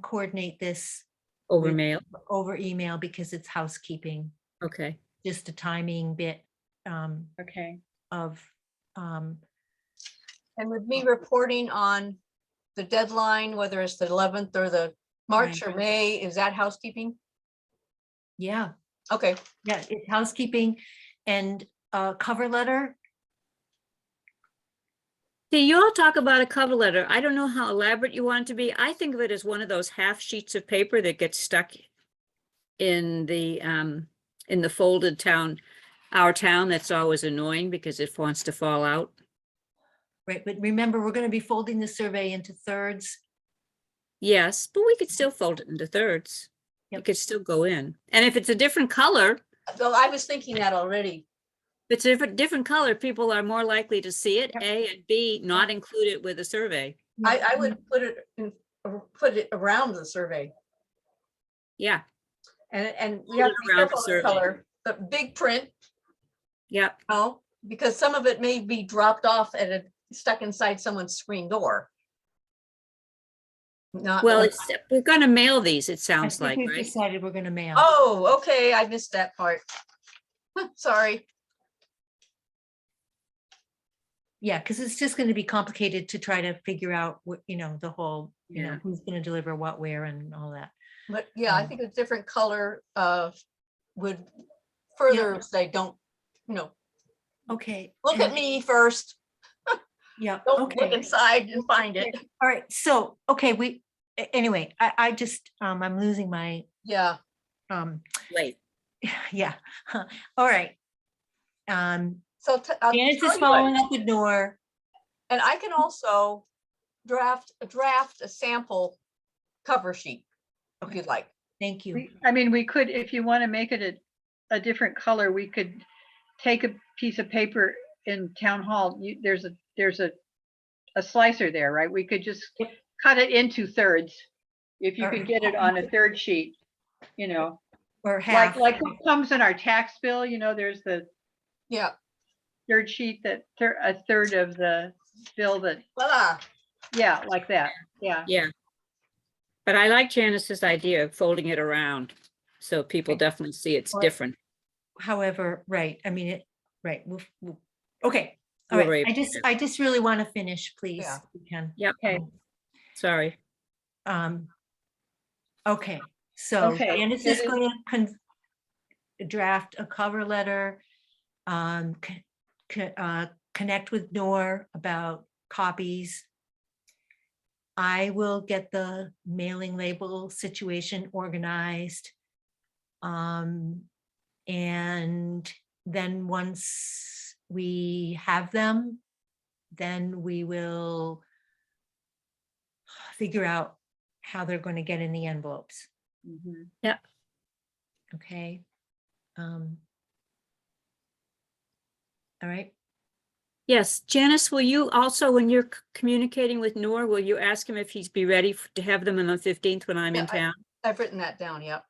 coordinate this Over with- mail. over email because it's housekeeping, Okay. just a timing bit Okay. of, And with me reporting on the deadline, whether it's the 11th or the March or May, is that housekeeping? yeah. Okay, Yeah, it's housekeeping and a cover letter. See, you all talk about a cover letter. I don't know how elaborate you want it to be. I think of it as one of those half sheets of paper that gets stuck in the folded our town. That's always annoying because it wants to fall out. Right, but remember, we're going to be folding the survey into thirds. Yes, but we could still fold it into thirds. It Yep. could still go in. And if it's a different color, so I was thinking that already. if it's a different color, people are more likely to see it, Yep. A, and B, not include it with a survey. I would put it around the survey, Yeah, and we Put have it to be around the careful of the survey. color, but big print, yep. because some of it may be dropped off stuck inside someone's screen door. Not Well, like- we're gonna mail these, it I sounds think like, we've right? decided we're going to mail. Oh, okay, I missed that part. Sorry. Yeah, because it's just going to be complicated to try to figure out what, the whole, Yeah. who's going to deliver what, where, and all that. But yeah, I Um, think a different color would further say, don't, Okay. look at and- me first. Yeah, Don't look okay. inside and find it. All right, so, okay, anyway, I just, I'm losing my, Yeah, Late. yeah, all right. so I'll Janice tell is you following what, up with Nor. and I can also draft a sample cover sheet if you'd like. Thank you. We could, if you want to make it a different color, we could take a piece of paper in town hall. There's a slicer there, right? We could just Yep. cut it into thirds. If you can Alright. get it on a third sheet, Or half. like what comes in our tax bill, there's the Yeah, third sheet a third of the bill voila. yeah, like that. Yeah. Yeah. But I like Janice's idea of folding it around, so people definitely see it's Or- different. However, right, I mean, right, okay, all We'll right, write I just really want to finish, please. Yeah. if we can. Yep. Okay. Sorry. Okay, so Okay, Janice it is is- going to draft a cover letter, connect with Nor about copies. I will get the mailing label situation organized. And then once we have them, then we will figure out how they're going to get in the envelopes. Mhm. Okay. All right. Yes, Janice, will you also, when you're communicating with Noor, will you ask him if he's be ready to have them on the 15th when I'm in Yeah, town? I've written that down, yeah.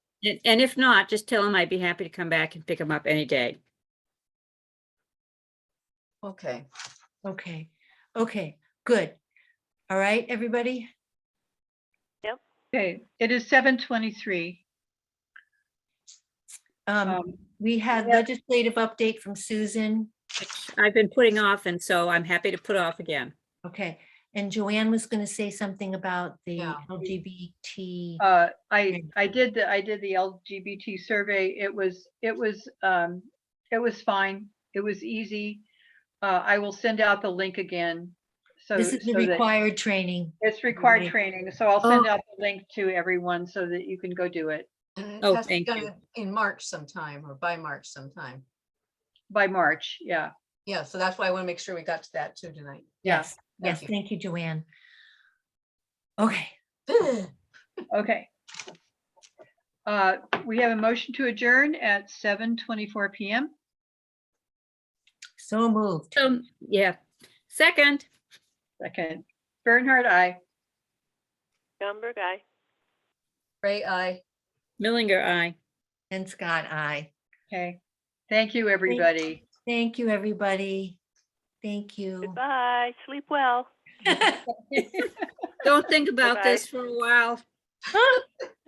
And if not, just tell him I'd be happy to come back and pick them up any day. Okay. Okay. Okay. Good. All right, everybody. Okay, it is 7:23. We had yeah. legislative update from Susan. which I've been putting off, and so I'm happy to put off again. Okay, and Joanne was going to say something about the Yeah. LGBT. I did the LGBT survey. It was fine. It was easy. I will send out the link again. So This is the so that required training. it's required everybody. training. So I'll send Oh. out the link to everyone so that you can go do it And Oh, it has to be thank you. done in March sometime or by March sometime. by March. Yeah. Yeah, so that's why I want to make sure we got to that too tonight. Yeah. Yes, yes, you. thank you, Joanne. Okay, Okay. We have a motion to adjourn at 7:24 p.m. so moved. Yeah. Second, Second, Bernhard, aye. Schaumburg, aye. Ray, I. Millinger, aye. And Scott, aye. Okay. Thank you, everybody. Thank you, everybody. Thank you. Goodbye. Sleep well. Don't think about Bye-bye. this for a while.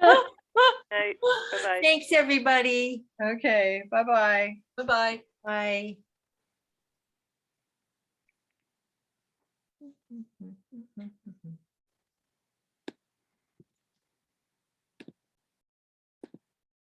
Night. Bye-bye. Thanks, everybody. Okay. Bye-bye. Bye-bye. Bye.